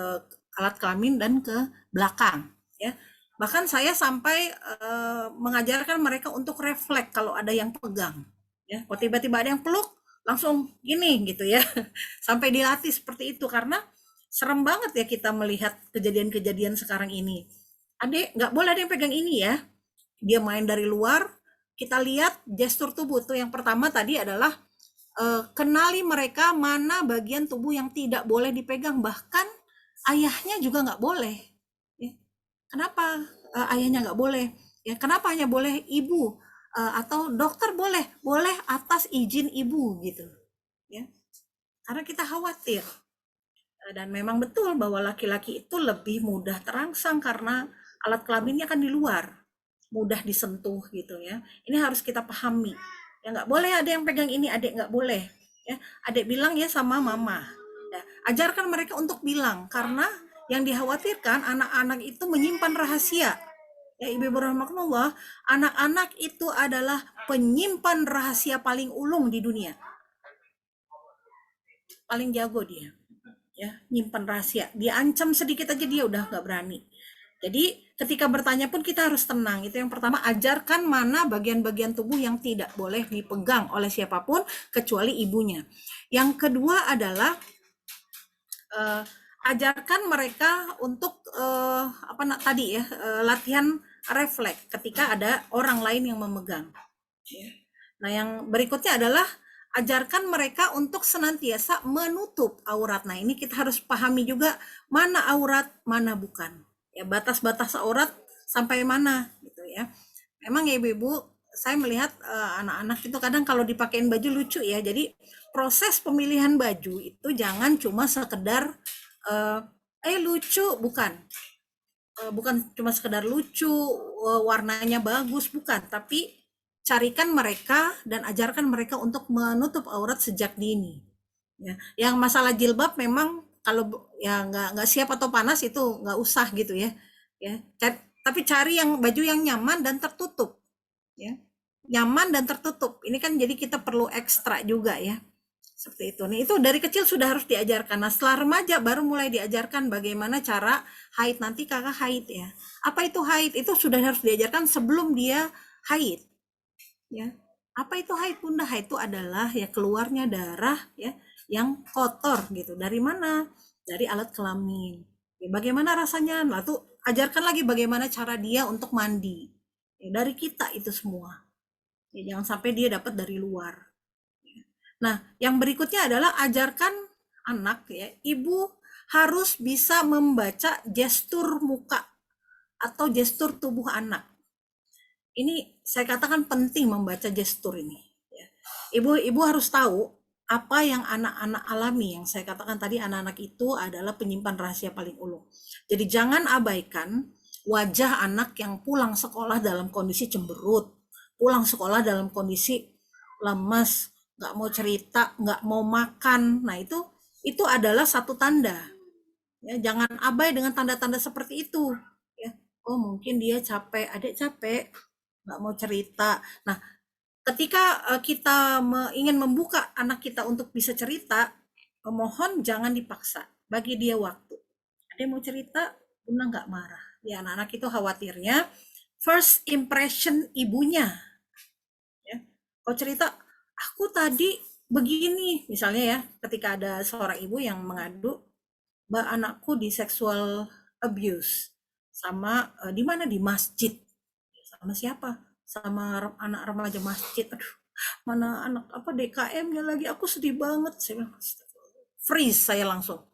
alat kelamin dan ke belakang ya. Bahkan saya sampai mengajarkan mereka untuk refleks kalau ada yang pegang. Ya, kalau tiba-tiba ada yang peluk, langsung gini gitu ya. Sampai dilatih seperti itu karena serem banget ya kita melihat kejadian-kejadian sekarang ini. Adik, nggak boleh ada yang pegang ini ya. Dia main dari luar, kita lihat gestur tubuh tuh yang pertama tadi adalah kenali mereka mana bagian tubuh yang tidak boleh dipegang, bahkan ayahnya juga nggak boleh. Kenapa ayahnya nggak boleh? Ya, kenapa hanya boleh ibu atau dokter boleh? Boleh atas izin ibu gitu. Ya, karena kita khawatir. Dan memang betul bahwa laki-laki itu lebih mudah terangsang karena alat kelaminnya kan di luar, mudah disentuh gitu ya. Ini harus kita pahami. Ya nggak boleh ada yang pegang ini, adik nggak boleh. Ya, adik bilang ya sama mama. Ya, ajarkan mereka untuk bilang karena yang dikhawatirkan anak-anak itu menyimpan rahasia. Ya, ibu-ibu rahimakumullah, anak-anak itu adalah penyimpan rahasia paling ulung di dunia. Paling jago dia. Ya, nyimpan rahasia. Dia ancam sedikit aja dia udah nggak berani. Jadi ketika bertanya pun kita harus tenang. Itu yang pertama, ajarkan mana bagian-bagian tubuh yang tidak boleh dipegang oleh siapapun kecuali ibunya. Yang kedua adalah ajarkan mereka untuk tadi ya, latihan refleks ketika ada orang lain yang memegang. Nah, yang berikutnya adalah ajarkan mereka untuk senantiasa menutup aurat. Nah, ini kita harus pahami juga mana aurat, mana bukan. Ya, batas-batas aurat sampai mana gitu ya. Memang ya ibu-ibu, saya melihat anak-anak itu kadang kalau dipakein baju lucu ya. Jadi proses pemilihan baju itu jangan cuma sekedar lucu, bukan. Bukan cuma sekedar lucu, warnanya bagus, bukan, tapi carikan mereka dan ajarkan mereka untuk menutup aurat sejak dini. Ya. Yang masalah jilbab memang kalau ya nggak siap atau panas itu nggak usah gitu ya. Ya, tapi cari yang baju yang nyaman dan tertutup ya. Nyaman dan tertutup. Ini kan jadi kita perlu ekstra juga ya. Seperti itu. Nih, itu dari kecil sudah harus diajarkan. Nah, setelah remaja baru mulai diajarkan bagaimana cara haid. Nanti kakak haid ya. Apa itu haid? Itu sudah harus diajarkan sebelum dia haid. Ya. Apa itu haid, Bunda? Haid itu adalah ya keluarnya darah ya yang kotor gitu. Dari mana? Dari alat kelamin. Ya, bagaimana rasanya? Nah, tuh ajarkan lagi bagaimana cara dia untuk mandi. Ya, dari kita itu semua. Ya, jangan sampai dia dapat dari luar. Nah, yang berikutnya adalah ajarkan anak ya, ibu harus bisa membaca gestur muka atau gestur tubuh anak. Ini saya katakan penting membaca gestur ini. Ya. Ibu harus tahu apa yang anak-anak alami. Yang saya katakan tadi, anak-anak itu adalah penyimpan rahasia paling ulung. Jadi jangan abaikan wajah anak yang pulang sekolah dalam kondisi cemberut, pulang sekolah dalam kondisi lemas, nggak mau cerita, nggak mau makan. Nah, itu adalah satu tanda. Ya, jangan abai dengan tanda-tanda seperti itu. Ya, oh mungkin dia capek, adik capek, nggak mau cerita. Nah, ketika kita ingin membuka anak kita untuk bisa cerita, mohon jangan dipaksa, bagi dia waktu. Adik mau cerita, Bunda nggak marah. Ya, anak-anak itu khawatirnya first impression ibunya. Ya, kalau cerita, aku tadi begini, misalnya ya, ketika ada seorang ibu yang mengadu, Mbak, anakku di sexual abuse sama di mana, di masjid. Sama siapa? Sama anak remaja masjid. Aduh, mana anak apa DKM-nya lagi, aku sedih banget. Saya bilang, freeze saya langsung.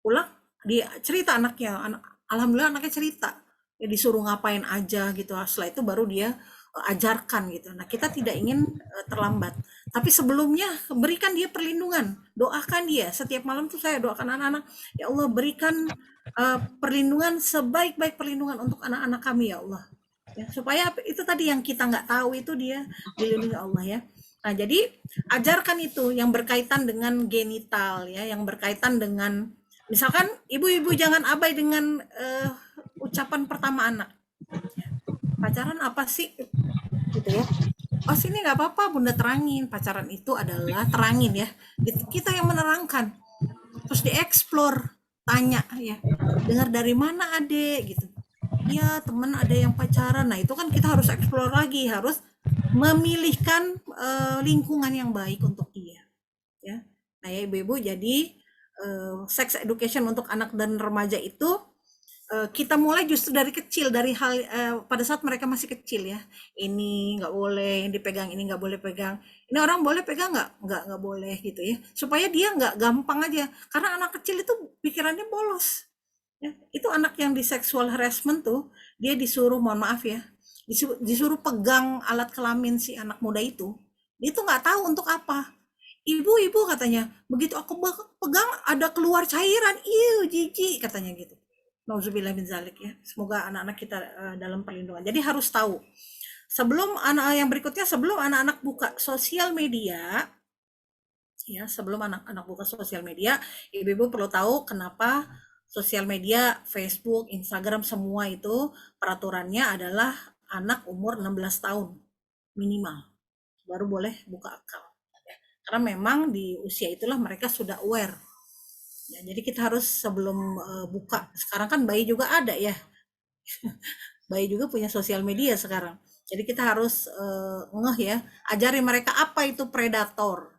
Pulang, dia cerita anaknya, alhamdulillah anaknya cerita. Ya, disuruh ngapain aja gitu. Setelah itu baru dia ajarkan gitu. Nah, kita tidak ingin terlambat. Tapi sebelumnya berikan dia perlindungan. Doakan dia. Setiap malam tuh saya doakan anak-anak, ya Allah berikan perlindungan sebaik-baik perlindungan untuk anak-anak kami ya Allah. Ya, supaya itu tadi yang kita nggak tahu itu dia dilindungi Allah ya. Nah, jadi ajarkan itu yang berkaitan dengan genital ya, yang berkaitan dengan misalkan ibu-ibu jangan abai dengan ucapan pertama anak. Pacaran apa sih? Gitu ya. Oh sini nggak apa-apa Bunda terangin. Pacaran itu adalah terangin ya. Kita yang menerangkan. Terus dieksplor, tanya ya. Dengar dari mana adek gitu. Iya temen ada yang pacaran. Nah itu kan kita harus eksplor lagi, harus memilihkan lingkungan yang baik untuk dia. Ya, nah ya ibu-ibu, jadi sex education untuk anak dan remaja itu kita mulai justru dari kecil, dari hal pada saat mereka masih kecil ya. Ini nggak boleh dipegang, ini nggak boleh pegang. Ini orang boleh pegang nggak boleh gitu ya. Supaya dia nggak gampang aja. Karena anak kecil itu pikirannya bolos. Ya, itu anak yang di sexual harassment tuh, dia disuruh, mohon maaf ya, disuruh pegang alat kelamin si anak muda itu. Dia tuh nggak tahu untuk apa. Ibu-ibu katanya, begitu aku pegang ada keluar cairan, iu jijik katanya gitu. Nauzubillah min zalik ya. Semoga anak-anak kita dalam perlindungan. Jadi harus tahu. Sebelum anak yang berikutnya, sebelum anak-anak buka sosial media, ya sebelum anak-anak buka sosial media, ibu-ibu perlu tahu kenapa sosial media, Facebook, Instagram, semua itu peraturannya adalah anak umur 16 tahun minimal baru boleh buka account. Karena memang di usia itulah mereka sudah aware. Ya, jadi kita harus sebelum buka, sekarang kan bayi juga ada ya, bayi juga punya sosial media sekarang. Jadi kita harus ngeh ya, ajari mereka apa itu predator,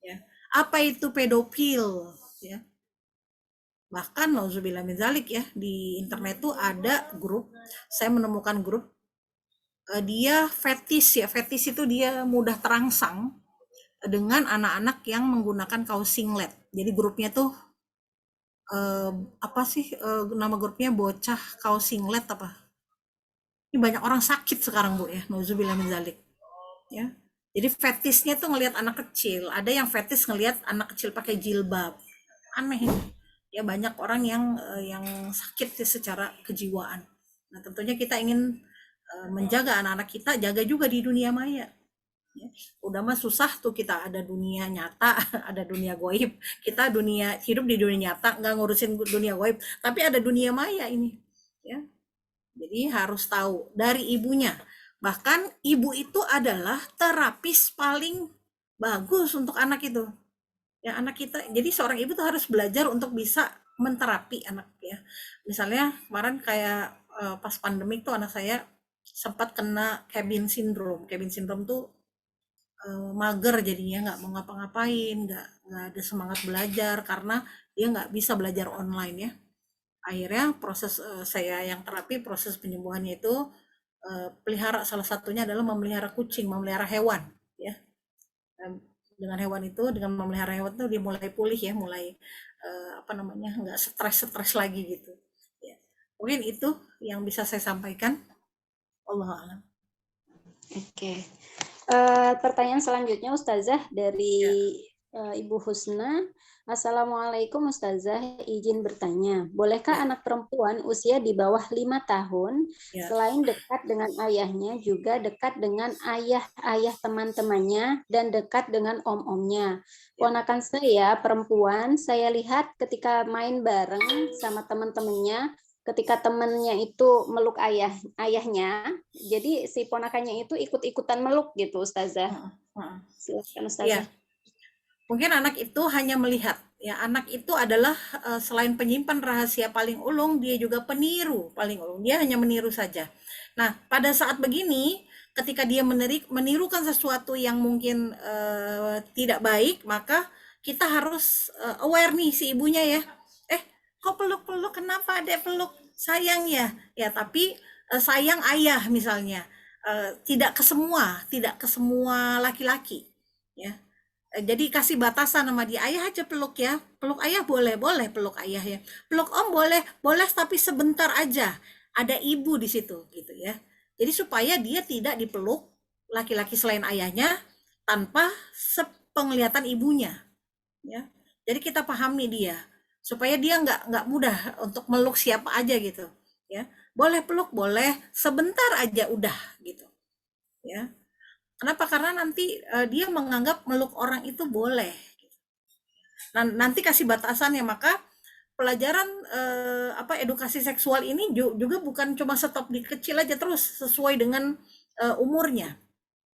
ya, apa itu pedofil, ya. Bahkan nauzubillah min zalik ya, di internet tuh ada grup, saya menemukan grup dia fetish ya, fetish itu dia mudah terangsang dengan anak-anak yang menggunakan kaos singlet. Jadi grupnya tuh apa sih nama grupnya, bocah kaos singlet apa? Ini banyak orang sakit sekarang Bu ya, nauzubillah min zalik. Ya. Jadi fetisnya tuh ngelihat anak kecil, ada yang fetis ngelihat anak kecil pakai jilbab. Aneh ini. Ya banyak orang yang sakit ya secara kejiwaan. Nah, tentunya kita ingin menjaga anak-anak kita, jaga juga di dunia maya. Ya. Udah mah susah tuh, kita ada dunia nyata, ada dunia goib. Kita dunia hidup di dunia nyata, nggak ngurusin dunia goib, tapi ada dunia maya ini. Ya, jadi harus tahu dari ibunya. Bahkan ibu itu adalah terapis paling bagus untuk anak itu. Ya, anak kita. Jadi seorang ibu tuh harus belajar untuk bisa menterapi anak ya. Misalnya kemarin kayak pas pandemik tuh anak saya sempat kena cabin syndrome. Cabin syndrome tuh mager jadinya, nggak mau ngapa-ngapain, nggak ada semangat belajar karena dia nggak bisa belajar online ya. Akhirnya proses saya yang terapi, proses penyembuhannya itu pelihara, salah satunya adalah memelihara kucing, memelihara hewan ya. Dengan hewan itu, dengan memelihara hewan itu dia mulai pulih ya, mulai apa namanya, nggak stres-stres lagi gitu ya. Mungkin itu yang bisa saya sampaikan. Allah alam. Oke. Pertanyaan selanjutnya Ustazah dari Ya, Ibu Husna. Assalamualaikum Ustazah, izin bertanya. Bolehkah ya, anak perempuan usia di bawah 5 tahun ya, selain dekat dengan ayahnya juga dekat dengan ayah-ayah teman-temannya dan dekat dengan om-omnya? ya. Ponakan saya perempuan, saya lihat ketika main bareng sama teman-temannya, ketika temannya itu meluk ayahnya, jadi si ponakannya itu ikut-ikutan meluk gitu, Ustazah. Heeh, heeh. Silakan Iya, Ustazah. mungkin anak itu hanya melihat. Ya, anak itu adalah selain penyimpan rahasia paling ulung, dia juga peniru paling ulung. Dia hanya meniru saja. Nah, pada saat begini, ketika dia menirukan sesuatu yang mungkin tidak baik, maka kita harus aware nih si ibunya ya. Kok peluk-peluk? Kenapa adek peluk? Sayang ya. Ya, tapi sayang ayah misalnya. Tidak ke semua, tidak ke semua laki-laki. Ya, jadi kasih batasan sama dia, ayah aja peluk ya, peluk ayah boleh, boleh peluk ayah ya, peluk om boleh, boleh tapi sebentar aja, ada ibu di situ gitu ya. Jadi supaya dia tidak dipeluk laki-laki selain ayahnya tanpa sepenglihatan ibunya ya. Jadi kita pahami dia supaya dia nggak mudah untuk meluk siapa aja gitu ya. Boleh peluk boleh, sebentar aja udah gitu ya. Kenapa? Karena nanti dia menganggap meluk orang itu boleh. Nah, nanti kasih batasannya, maka pelajaran apa edukasi seksual ini juga bukan cuma stop di kecil aja, terus sesuai dengan umurnya.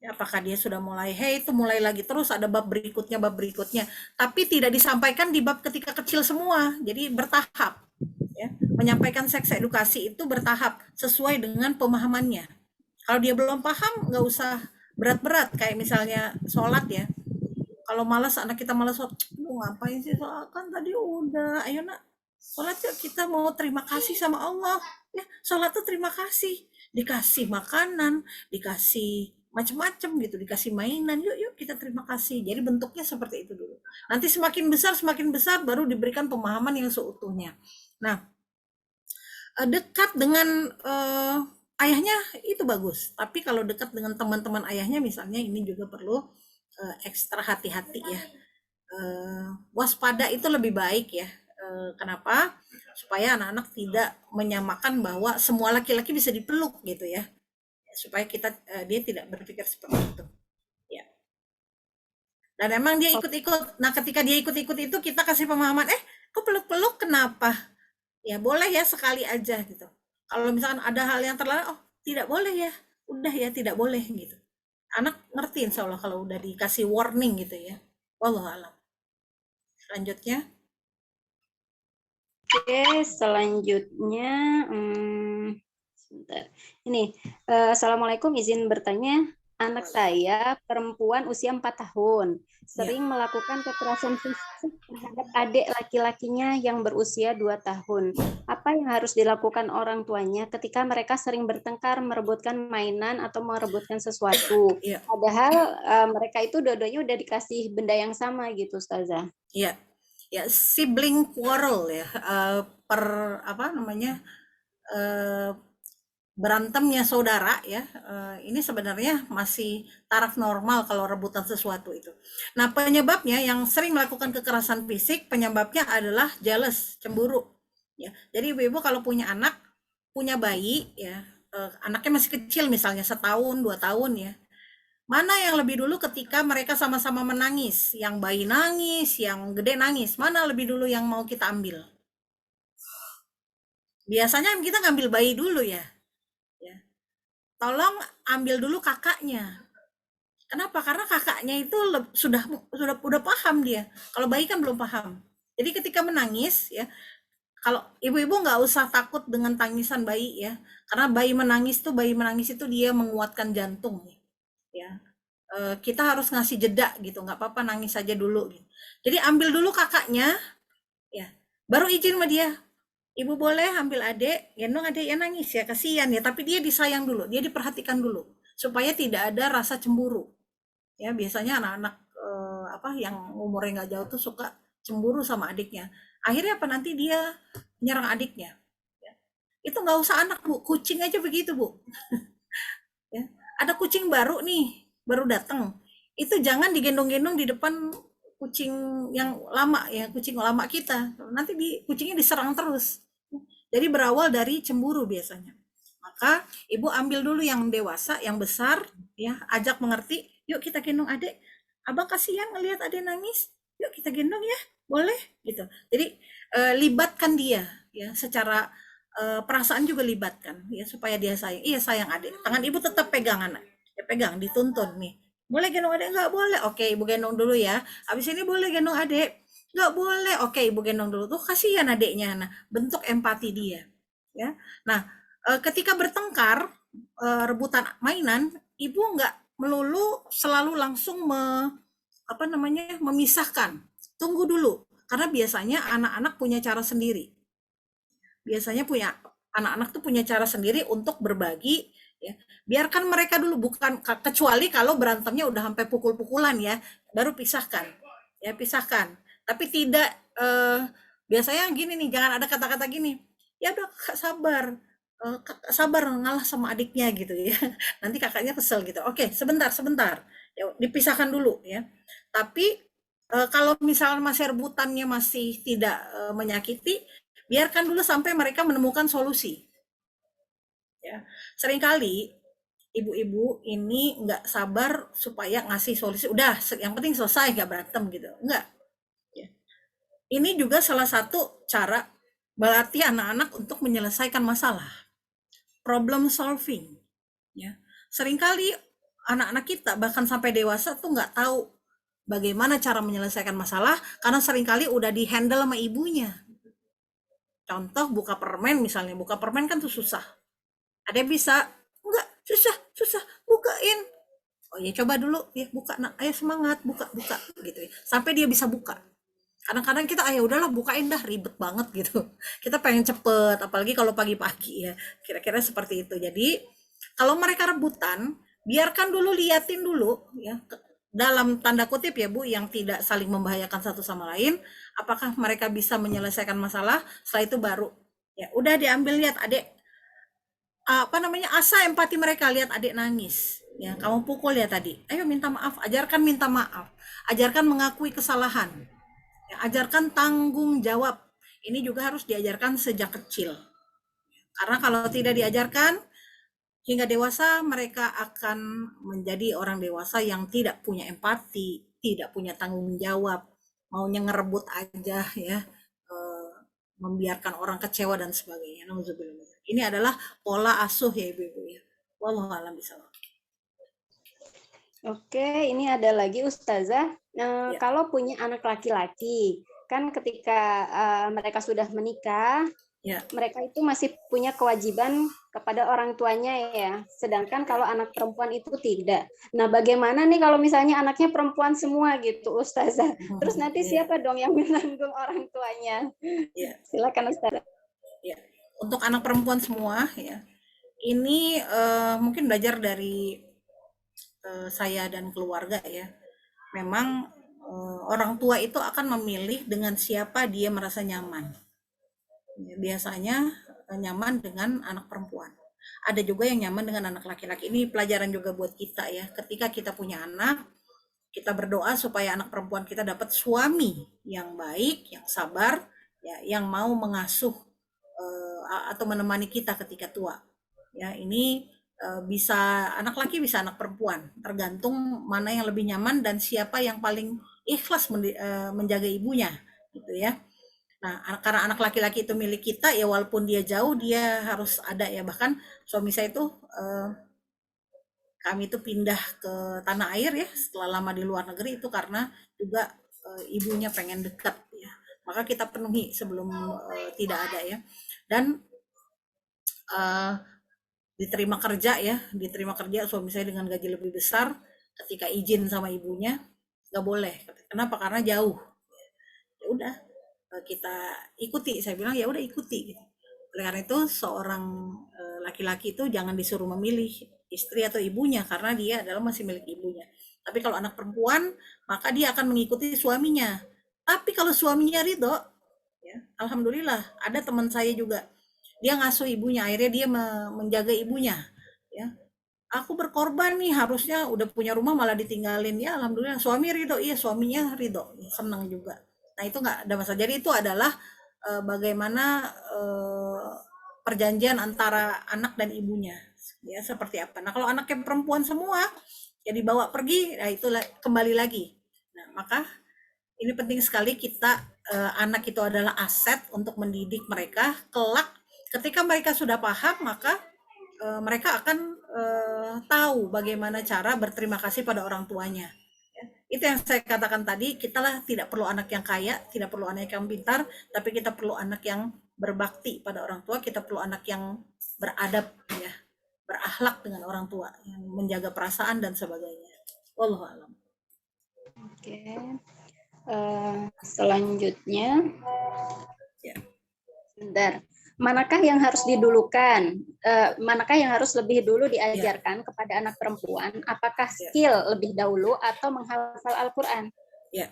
Ya, apakah dia sudah mulai, hey itu mulai lagi, terus ada bab berikutnya, tapi tidak disampaikan di bab ketika kecil semua, jadi bertahap. Ya, menyampaikan seks edukasi itu bertahap sesuai dengan pemahamannya. Kalau dia belum paham, nggak usah berat-berat, kayak misalnya sholat ya. Kalau malas, anak kita malas sholat, lu ngapain sih sholat, kan tadi udah, ayo nak sholat yuk, kita mau terima kasih sama Allah ya. Sholat tuh terima kasih, dikasih makanan, dikasih macam-macam gitu, dikasih mainan, yuk yuk kita terima kasih. Jadi bentuknya seperti itu dulu, nanti semakin besar baru diberikan pemahaman yang seutuhnya. Nah, dekat dengan ayahnya itu bagus, tapi kalau dekat dengan teman-teman ayahnya misalnya, ini juga perlu ekstra hati-hati ya. Waspada itu lebih baik ya. Kenapa? Supaya anak-anak tidak menyamakan bahwa semua laki-laki bisa dipeluk gitu ya. Supaya dia tidak berpikir seperti itu. Ya. Dan emang dia ikut-ikut. Nah, ketika dia ikut-ikut itu kita kasih pemahaman, kok peluk-peluk kenapa? Ya boleh ya sekali aja gitu. Kalau misalkan ada hal yang terlarang, oh tidak boleh ya. Udah ya tidak boleh gitu. Anak ngerti insya Allah kalau udah dikasih warning gitu ya. Wallahu alam. Selanjutnya, Oke, selanjutnya, sebentar. Ini, Assalamualaikum, izin bertanya. Anak saya perempuan usia 4 tahun, ya. sering melakukan kekerasan fisik terhadap adik laki-lakinya yang berusia 2 tahun. Apa yang harus dilakukan orang tuanya ketika mereka sering bertengkar, merebutkan mainan atau merebutkan sesuatu? Iya, Padahal mereka itu dua-duanya udah dikasih benda yang sama gitu, Ustazah. iya. Ya, sibling quarrel ya. Per apa namanya? eh, Berantemnya saudara ya. Ini sebenarnya masih taraf normal kalau rebutan sesuatu itu. Nah, penyebabnya yang sering melakukan kekerasan fisik, penyebabnya adalah jealous, cemburu. Ya. Jadi ibu-ibu kalau punya anak, punya bayi ya, anaknya masih kecil misalnya setahun, 2 tahun ya. Mana yang lebih dulu ketika mereka sama-sama menangis? Yang bayi nangis, yang gede nangis. Mana lebih dulu yang mau kita ambil? Biasanya kita ngambil bayi dulu ya. Ya. Tolong ambil dulu kakaknya. Kenapa? Karena kakaknya itu sudah paham dia. Kalau bayi kan belum paham. Jadi ketika menangis ya, kalau ibu-ibu nggak usah takut dengan tangisan bayi ya, karena bayi menangis itu dia menguatkan jantung ya. Kita harus ngasih jeda gitu, nggak apa-apa nangis saja dulu. Gitu. Jadi ambil dulu kakaknya ya, baru izin sama dia. Ibu boleh ambil adik, gendong adik yang nangis ya, kasihan ya. Tapi dia disayang dulu, dia diperhatikan dulu, supaya tidak ada rasa cemburu. Ya biasanya anak-anak apa yang umurnya nggak jauh tuh suka cemburu sama adiknya. Akhirnya apa nanti dia menyerang adiknya. Ya. Itu nggak usah anak bu, kucing aja begitu bu. Ya. Ada kucing baru nih, baru datang. Itu jangan digendong-gendong di depan kucing yang lama ya, kucing lama kita. Nanti kucingnya diserang terus. Jadi berawal dari cemburu biasanya. Maka ibu ambil dulu yang dewasa, yang besar, ya, ajak mengerti. Yuk kita gendong adik. Abang kasihan ngelihat adik nangis. Yuk kita gendong ya, boleh gitu. Jadi libatkan dia, ya, secara perasaan juga libatkan, ya, supaya dia sayang. Iya sayang adik. Tangan ibu tetap pegang anak. Ya pegang, dituntun nih. Boleh gendong adik? Nggak boleh. Oke, ibu gendong dulu ya. Habis ini boleh gendong adik. Nggak boleh. Oke, ibu gendong dulu. Tuh kasihan adiknya. Nah, bentuk empati dia. Ya. Nah, ketika bertengkar, rebutan mainan, ibu nggak melulu selalu langsung apa namanya memisahkan. Tunggu dulu, karena biasanya anak-anak punya cara sendiri. Biasanya anak-anak tuh punya cara sendiri untuk berbagi. Ya, biarkan mereka dulu, bukan kecuali kalau berantemnya udah sampai pukul-pukulan ya, baru pisahkan. Ya pisahkan. Tapi tidak biasanya gini nih, jangan ada kata-kata gini. Ya udah Kak, sabar. Sabar ngalah sama adiknya gitu ya. Nanti kakaknya kesel gitu. Oke, sebentar, sebentar. Ya, dipisahkan dulu ya. Tapi kalau misalnya masih rebutannya masih tidak menyakiti, biarkan dulu sampai mereka menemukan solusi. Ya, seringkali ibu-ibu ini nggak sabar supaya ngasih solusi. Udah, yang penting selesai, nggak berantem gitu. Nggak. Ya. Ini juga salah satu cara berarti anak-anak untuk menyelesaikan masalah. Problem solving. Ya. Seringkali anak-anak kita bahkan sampai dewasa tuh nggak tahu bagaimana cara menyelesaikan masalah karena seringkali udah dihandle sama ibunya. Contoh buka permen misalnya, buka permen kan tuh susah. Ada yang bisa, enggak, susah, susah, bukain. Oh ya coba dulu ya buka, nak, ayo semangat, buka, buka gitu ya. Sampai dia bisa buka. Kadang-kadang kita ayo udahlah bukain dah, ribet banget gitu. Kita pengen cepet, apalagi kalau pagi-pagi ya. Kira-kira seperti itu. Jadi kalau mereka rebutan, biarkan dulu, liatin dulu ya, dalam tanda kutip ya Bu, yang tidak saling membahayakan satu sama lain, apakah mereka bisa menyelesaikan masalah. Setelah itu baru ya udah diambil, lihat adik apa namanya, asa empati mereka, lihat adik nangis ya, kamu pukul ya tadi, ayo minta maaf, ajarkan minta maaf, ajarkan mengakui kesalahan ya, ajarkan tanggung jawab. Ini juga harus diajarkan sejak kecil, karena kalau tidak diajarkan hingga dewasa, mereka akan menjadi orang dewasa yang tidak punya empati, tidak punya tanggung jawab, maunya ngerebut aja ya, eh, membiarkan orang kecewa dan sebagainya. Ini adalah pola asuh ya ibu-ibu ya. Wallahu a'lam bishawab. Oke, ini ada lagi Ustazah. Ya, Kalau punya anak laki-laki, kan ketika mereka sudah menikah, ya. mereka itu masih punya kewajiban kepada orang tuanya ya. Sedangkan kalau anak perempuan itu tidak. Nah, bagaimana nih kalau misalnya anaknya perempuan semua gitu, Ustazah? Terus nanti Ya, siapa dong yang menanggung orang tuanya? ya, Silakan Ustazah. ya. Untuk anak perempuan semua ya. Ini mungkin belajar dari saya dan keluarga ya. Memang orang tua itu akan memilih dengan siapa dia merasa nyaman. Ya, biasanya nyaman dengan anak perempuan. Ada juga yang nyaman dengan anak laki-laki. Ini pelajaran juga buat kita ya. Ketika kita punya anak, kita berdoa supaya anak perempuan kita dapat suami yang baik, yang sabar, ya, yang mau mengasuh atau menemani kita ketika tua. Ya, ini bisa anak laki bisa anak perempuan, tergantung mana yang lebih nyaman dan siapa yang paling ikhlas menjaga ibunya gitu ya. Nah, karena anak laki-laki itu milik kita ya, walaupun dia jauh dia harus ada ya. Bahkan suami saya itu kami itu pindah ke tanah air ya setelah lama di luar negeri itu karena juga ibunya pengen dekat ya. Maka kita penuhi sebelum tidak ada ya. Dan eh, diterima kerja suami saya dengan gaji lebih besar, ketika izin sama ibunya nggak boleh. Kenapa? Karena jauh. Ya udah, kita ikuti. Saya bilang ya udah ikuti gitu. Oleh karena itu seorang laki-laki itu jangan disuruh memilih istri atau ibunya karena dia adalah masih milik ibunya. Tapi kalau anak perempuan maka dia akan mengikuti suaminya. Tapi kalau suaminya ridho, ya, alhamdulillah ada teman saya juga, dia ngasuh ibunya, akhirnya dia menjaga ibunya ya. Aku berkorban nih, harusnya udah punya rumah malah ditinggalin, ya alhamdulillah suami ridho, iya suaminya ridho, senang juga. Nah itu nggak ada masalah. Jadi itu adalah bagaimana perjanjian antara anak dan ibunya ya, seperti apa. Nah kalau anaknya perempuan semua ya dibawa pergi, nah itu kembali lagi. Nah maka ini penting sekali kita, anak itu adalah aset untuk mendidik mereka kelak. Ketika mereka sudah paham maka mereka akan tahu bagaimana cara berterima kasih pada orang tuanya. Ya. Itu yang saya katakan tadi, kita lah tidak perlu anak yang kaya, tidak perlu anak yang pintar, tapi kita perlu anak yang berbakti pada orang tua, kita perlu anak yang beradab, ya, berakhlak dengan orang tua, yang menjaga perasaan dan sebagainya. Wallahu a'lam. Oke. Selanjutnya, Ya, sebentar. Manakah yang harus didulukan? Manakah yang harus lebih dulu ya, diajarkan kepada anak perempuan? Apakah ya, skill lebih dahulu atau menghafal Al-Quran? ya.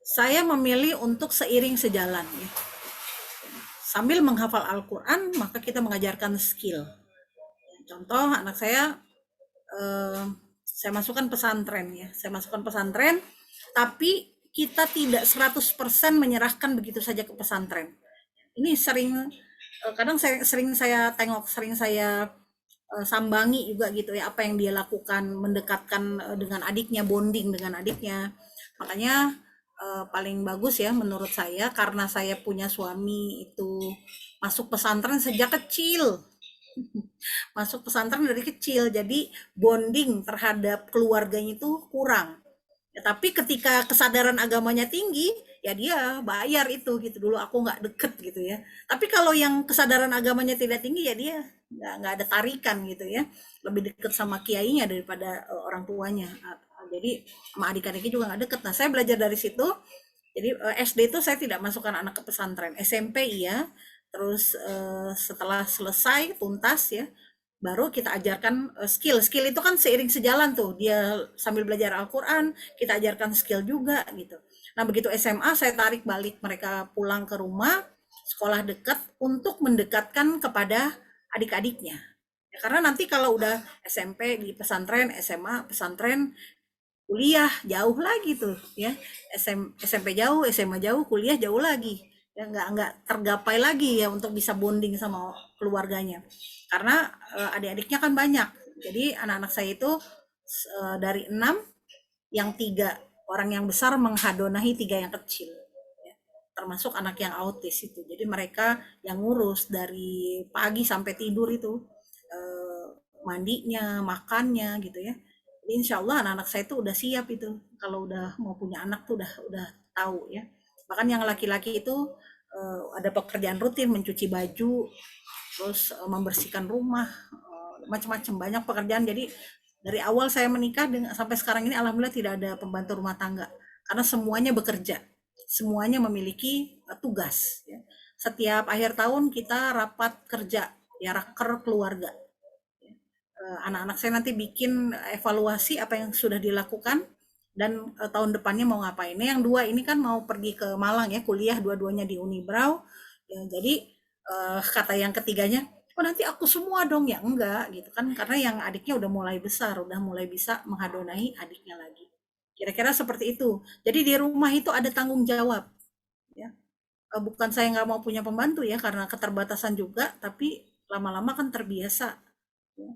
Saya memilih untuk seiring sejalan. Ya. Sambil menghafal Al-Quran, maka kita mengajarkan skill. Contoh, anak saya masukkan pesantren ya. Saya masukkan pesantren, tapi kita tidak 100% menyerahkan begitu saja ke pesantren. Ini kadang sering saya tengok, sering saya sambangi juga gitu ya, apa yang dia lakukan, mendekatkan dengan adiknya, bonding dengan adiknya. Makanya paling bagus ya menurut saya, karena saya punya suami itu masuk pesantren sejak kecil, masuk pesantren dari kecil, jadi bonding terhadap keluarganya itu kurang. Ya, tapi ketika kesadaran agamanya tinggi, ya dia bayar itu gitu. Dulu aku nggak deket gitu ya. Tapi kalau yang kesadaran agamanya tidak tinggi, ya dia nggak ada tarikan gitu ya. Lebih deket sama kiainya daripada orang tuanya. Jadi sama adik-adiknya juga nggak deket. Nah saya belajar dari situ. Jadi SD itu saya tidak masukkan anak ke pesantren. SMP iya. Terus setelah selesai tuntas ya, baru kita ajarkan skill. Skill itu kan seiring sejalan tuh, dia sambil belajar Al-Quran kita ajarkan skill juga gitu. Nah begitu SMA saya tarik balik mereka pulang ke rumah, sekolah dekat untuk mendekatkan kepada adik-adiknya ya, karena nanti kalau udah SMP di pesantren, SMA pesantren, kuliah jauh lagi tuh ya. SMP jauh, SMA jauh, kuliah jauh lagi ya, nggak tergapai lagi ya untuk bisa bonding sama keluarganya karena adik-adiknya kan banyak. Jadi anak-anak saya itu dari 6, yang 3 orang yang besar menghadonahi 3 yang kecil ya. Termasuk anak yang autis itu, jadi mereka yang ngurus dari pagi sampai tidur itu, eh, mandinya, makannya gitu ya. Jadi insya Allah anak-anak saya itu udah siap itu, kalau udah mau punya anak tuh udah tahu ya. Bahkan yang laki-laki itu ada pekerjaan rutin, mencuci baju, terus membersihkan rumah, macam-macam banyak pekerjaan. Jadi dari awal saya menikah sampai sekarang ini alhamdulillah tidak ada pembantu rumah tangga karena semuanya bekerja, semuanya memiliki tugas ya. Setiap akhir tahun kita rapat kerja ya, raker keluarga. Anak-anak saya nanti bikin evaluasi apa yang sudah dilakukan dan tahun depannya mau ngapain. Nah, yang 2 ini kan mau pergi ke Malang ya, kuliah dua-duanya di Unibrau. Ya, jadi kata yang ketiganya, oh nanti aku semua dong, ya enggak gitu kan, karena yang adiknya udah mulai besar, udah mulai bisa menghadonai adiknya lagi. Kira-kira seperti itu. Jadi di rumah itu ada tanggung jawab ya. Bukan saya nggak mau punya pembantu ya karena keterbatasan juga, tapi lama-lama kan terbiasa ya.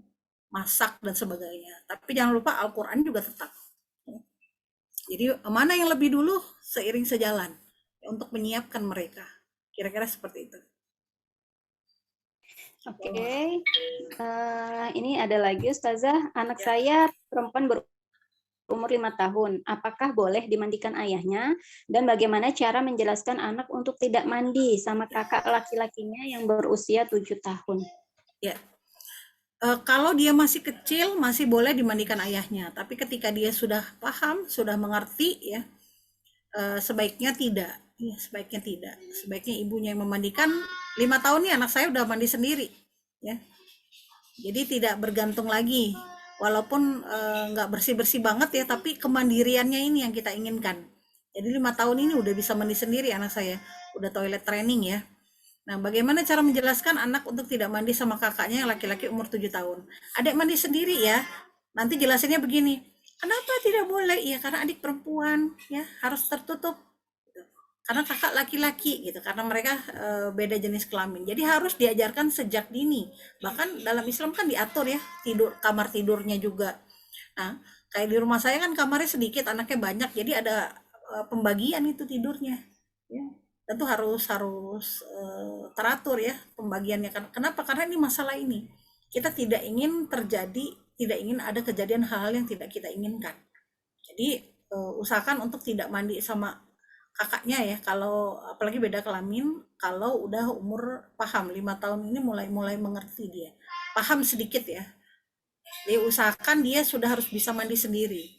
masak dan sebagainya. Tapi jangan lupa Al-Quran juga tetap. Jadi mana yang lebih dulu seiring sejalan untuk menyiapkan mereka. Kira-kira seperti itu. Oke, ini ada lagi Ustazah, anak Ya. saya perempuan berumur 5 tahun. Apakah boleh dimandikan ayahnya? Dan bagaimana cara menjelaskan anak untuk tidak mandi sama kakak laki-lakinya yang berusia 7 tahun? Ya, kalau dia masih kecil masih boleh dimandikan ayahnya, tapi ketika dia sudah paham, sudah mengerti ya, sebaiknya tidak. Ya, sebaiknya tidak. Sebaiknya ibunya yang memandikan. 5 tahun nih anak saya udah mandi sendiri, ya. Jadi tidak bergantung lagi. Walaupun nggak bersih-bersih banget ya, tapi kemandiriannya ini yang kita inginkan. Jadi 5 tahun ini udah bisa mandi sendiri anak saya, udah toilet training ya. Nah, bagaimana cara menjelaskan anak untuk tidak mandi sama kakaknya yang laki-laki umur 7 tahun? Adik mandi sendiri ya. Nanti jelasinnya begini. Kenapa tidak boleh? Ya karena adik perempuan ya, harus tertutup. Karena kakak laki-laki gitu, karena mereka beda jenis kelamin. Jadi harus diajarkan sejak dini. Bahkan dalam Islam kan diatur ya, tidur kamar tidurnya juga. Nah, kayak di rumah saya kan kamarnya sedikit, anaknya banyak, jadi ada pembagian itu tidurnya. Ya. Tentu harus harus teratur ya pembagiannya. Kenapa? Karena ini masalah ini. Kita tidak ingin terjadi, tidak ingin ada kejadian hal-hal yang tidak kita inginkan. Jadi usahakan untuk tidak mandi sama kakaknya ya, kalau apalagi beda kelamin, kalau udah umur paham 5 tahun ini mulai mulai mengerti dia, paham sedikit ya. Jadi usahakan dia sudah harus bisa mandi sendiri.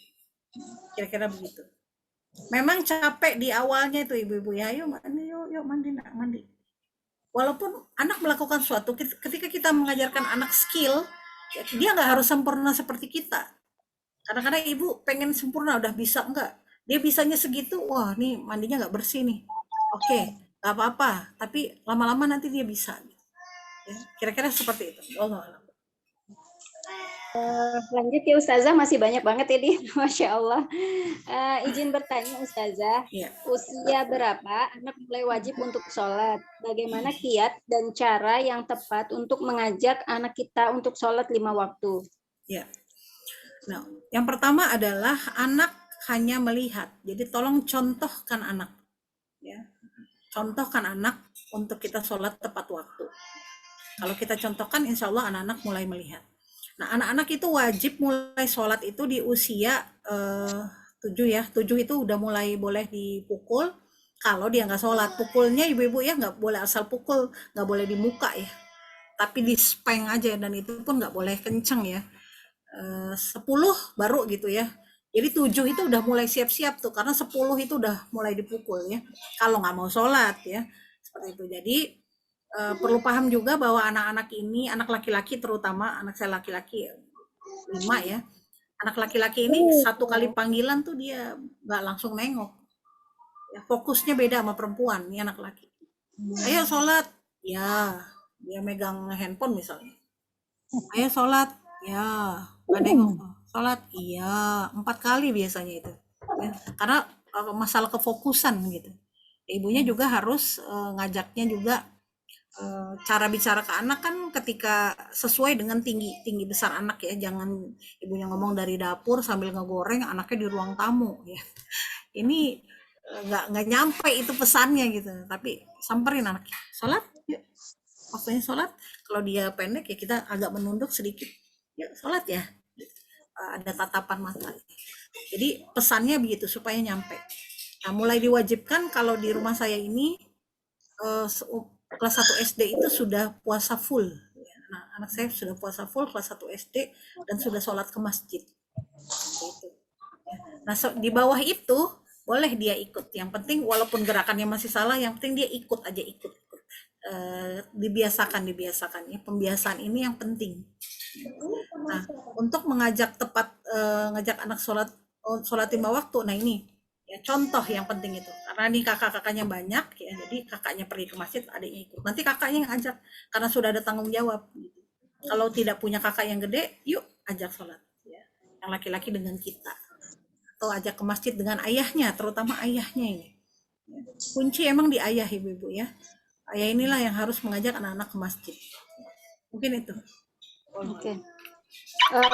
Kira-kira begitu. Memang capek di awalnya itu ibu-ibu ya, yuk mandi, yuk mandi, nak mandi. Walaupun anak melakukan suatu, ketika kita mengajarkan anak skill, ya, dia nggak harus sempurna seperti kita. Kadang-kadang ibu pengen sempurna, udah bisa enggak? Dia bisanya segitu, wah nih mandinya nggak bersih nih. Oke, nggak apa-apa. Tapi lama-lama nanti dia bisa. Ya, kira-kira seperti itu. Allah alam. Lanjut ya Ustazah, masih banyak banget ini, Masya Allah. Izin bertanya Ustazah, Ya, usia berapa anak mulai wajib untuk sholat? Bagaimana kiat dan cara yang tepat untuk mengajak anak kita untuk sholat 5 waktu? ya. Nah, yang pertama adalah anak hanya melihat. Jadi tolong contohkan anak. Ya, contohkan anak untuk kita sholat tepat waktu. Kalau kita contohkan, insya Allah anak-anak mulai melihat. Nah, anak-anak itu wajib mulai sholat itu di usia 7 ya. 7 itu udah mulai boleh dipukul. Kalau dia nggak sholat, pukulnya ibu-ibu ya nggak boleh asal pukul, nggak boleh di muka ya. Tapi di speng aja, dan itu pun nggak boleh kenceng ya. 10 baru gitu ya. Jadi 7 itu udah mulai siap-siap tuh, karena 10 itu udah mulai dipukul ya. Kalau nggak mau sholat ya, seperti itu. Jadi perlu paham juga bahwa anak-anak ini, anak laki-laki terutama, anak saya laki-laki 5 ya. Anak laki-laki ini satu kali panggilan tuh dia nggak langsung nengok. Ya, fokusnya beda sama perempuan, ini anak laki. Ayo sholat, ya dia megang handphone misalnya. Ayo sholat, ya nggak nengok. Sholat, iya 4 kali biasanya itu. Ya, karena masalah kefokusan gitu. Ibunya juga harus ngajaknya juga cara bicara ke anak kan ketika sesuai dengan tinggi tinggi besar anak ya, jangan ibunya ngomong dari dapur sambil ngegoreng anaknya di ruang tamu ya. Ini nggak nyampe itu pesannya gitu, tapi samperin anaknya sholat yuk, waktunya sholat. Kalau dia pendek ya kita agak menunduk sedikit, yuk sholat ya. Ada tatapan mata, jadi pesannya begitu supaya nyampe. Nah, mulai diwajibkan kalau di rumah saya ini kelas 1 SD itu sudah puasa full. Nah, anak saya sudah puasa full kelas 1 SD dan sudah sholat ke masjid. Itu. Nah, di bawah itu boleh dia ikut. Yang penting walaupun gerakannya masih salah, yang penting dia ikut aja, ikut. Dibiasakan ya. Pembiasaan ini yang penting. Nah, untuk mengajak tepat, ngajak anak sholat 5 waktu, nah ini ya contoh yang penting itu. Karena nih kakak-kakaknya banyak ya, jadi kakaknya pergi ke masjid, adiknya ikut. Nanti kakaknya yang ajak, karena sudah ada tanggung jawab. Gitu. Kalau tidak punya kakak yang gede, yuk ajak sholat. Ya. Yang laki-laki dengan kita. Atau ajak ke masjid dengan ayahnya, terutama ayahnya ini. Ya. Kunci emang di ayah ibu-ibu ya. Ayah inilah yang harus mengajak anak-anak ke masjid. Mungkin itu. Oke.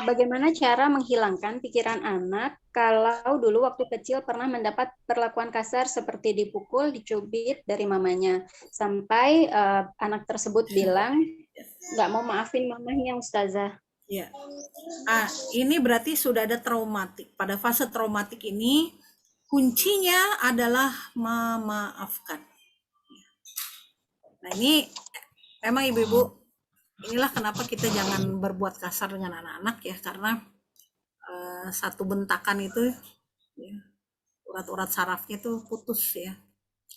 Bagaimana cara menghilangkan pikiran anak kalau dulu waktu kecil pernah mendapat perlakuan kasar seperti dipukul, dicubit dari mamanya, sampai anak tersebut bilang nggak mau maafin mamanya, Ustazah. Ya. Ini berarti sudah ada traumatik. Pada fase traumatik ini, kuncinya adalah memaafkan. Nah, ini memang ibu-ibu, inilah kenapa kita jangan berbuat kasar dengan anak-anak ya, karena satu bentakan itu, ya, urat-urat sarafnya itu putus ya.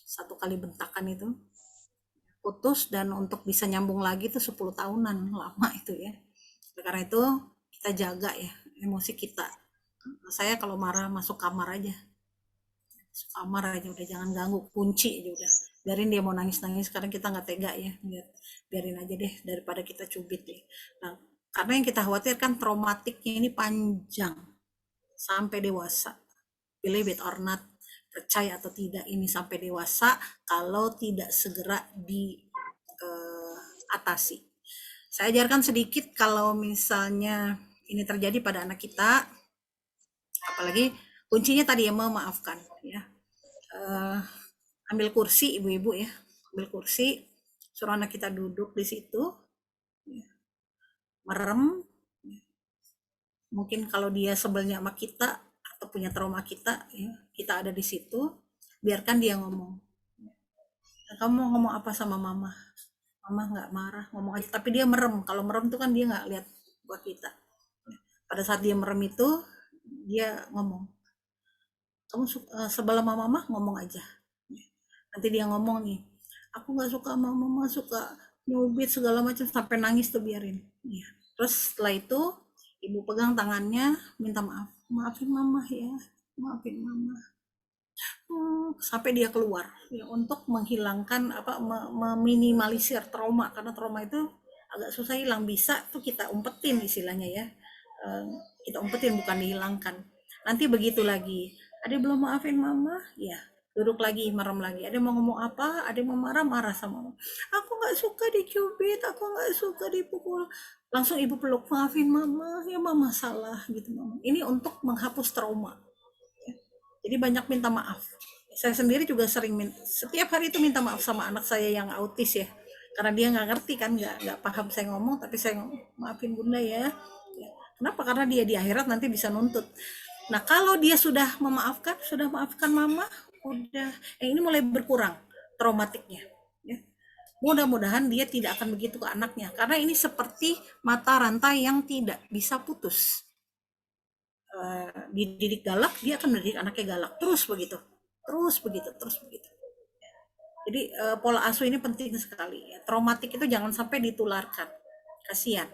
Satu kali bentakan itu putus, dan untuk bisa nyambung lagi itu 10 tahunan, lama itu ya. Karena itu kita jaga ya emosi kita. Saya kalau marah masuk kamar aja, udah, jangan ganggu, kunci aja udah, biarin dia mau nangis sekarang, kita nggak tega ya, biarin aja deh daripada kita cubit deh. Nah, karena yang kita khawatirkan traumatiknya ini panjang sampai dewasa, believe it or not, percaya atau tidak, ini sampai dewasa kalau tidak segera diatasi. Saya ajarkan sedikit kalau misalnya ini terjadi pada anak kita, apalagi kuncinya tadi ya, memaafkan ya. Ambil kursi ibu-ibu ya, ambil kursi, suruh anak kita duduk di situ, merem. Mungkin kalau dia sebelnya sama kita atau punya trauma kita ya, kita ada di situ, biarkan dia ngomong. Kamu mau ngomong apa sama mama? Mama nggak marah, ngomong aja. Tapi dia merem. Kalau merem tuh kan dia nggak lihat buat kita. Pada saat dia merem itu, dia ngomong. Kamu sebelah mama, ngomong aja. Nanti dia ngomong nih, aku nggak suka sama mama, suka nyubit segala macam, sampai nangis tuh biarin. Ya. Terus setelah itu ibu pegang tangannya, minta maaf, maafin mama ya, maafin mama. Sampai dia keluar ya, untuk menghilangkan apa, meminimalisir trauma, karena trauma itu agak susah hilang. Bisa tuh kita umpetin istilahnya ya, kita umpetin bukan dihilangkan. Nanti begitu lagi, ada belum maafin mama ya, duduk lagi, merem lagi, ada mau ngomong apa, ada mau marah-marah sama mama, aku nggak suka dicubit, aku nggak suka dipukul, langsung ibu peluk, maafin mama ya, mama salah gitu mama. Ini untuk menghapus trauma. Jadi banyak minta maaf. Saya sendiri juga sering setiap hari itu minta maaf sama anak saya yang autis ya, karena dia nggak ngerti kan, nggak paham saya ngomong, tapi saya ngomong, maafin bunda ya. Kenapa? Karena dia di akhirat nanti bisa nuntut. Nah, kalau dia sudah memaafkan, sudah maafkan mama, udah, ini mulai berkurang traumatiknya ya. Mudah-mudahan dia tidak akan begitu ke anaknya, karena ini seperti mata rantai yang tidak bisa putus. Dididik galak, dia akan mendidik anaknya galak terus begitu, terus begitu, terus begitu. Jadi pola asuh ini penting sekali ya. Traumatik itu jangan sampai ditularkan, kasihan.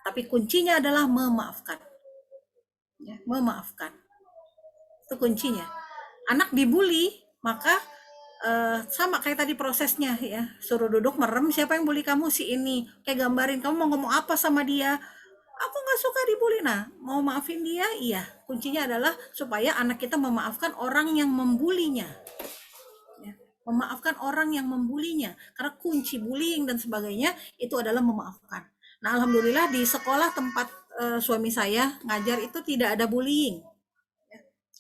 Tapi kuncinya adalah memaafkan ya, memaafkan itu kuncinya. Anak dibully, maka sama kayak tadi prosesnya ya, suruh duduk merem, siapa yang bully kamu, si ini, kayak gambarin kamu mau ngomong apa sama dia, aku nggak suka dibully. Nah, mau maafin dia, iya. Kuncinya adalah supaya anak kita memaafkan orang yang membulinya. Ya. Memaafkan orang yang membulinya. Karena kunci bullying dan sebagainya itu adalah memaafkan. Nah, alhamdulillah di sekolah tempat suami saya ngajar itu tidak ada bullying.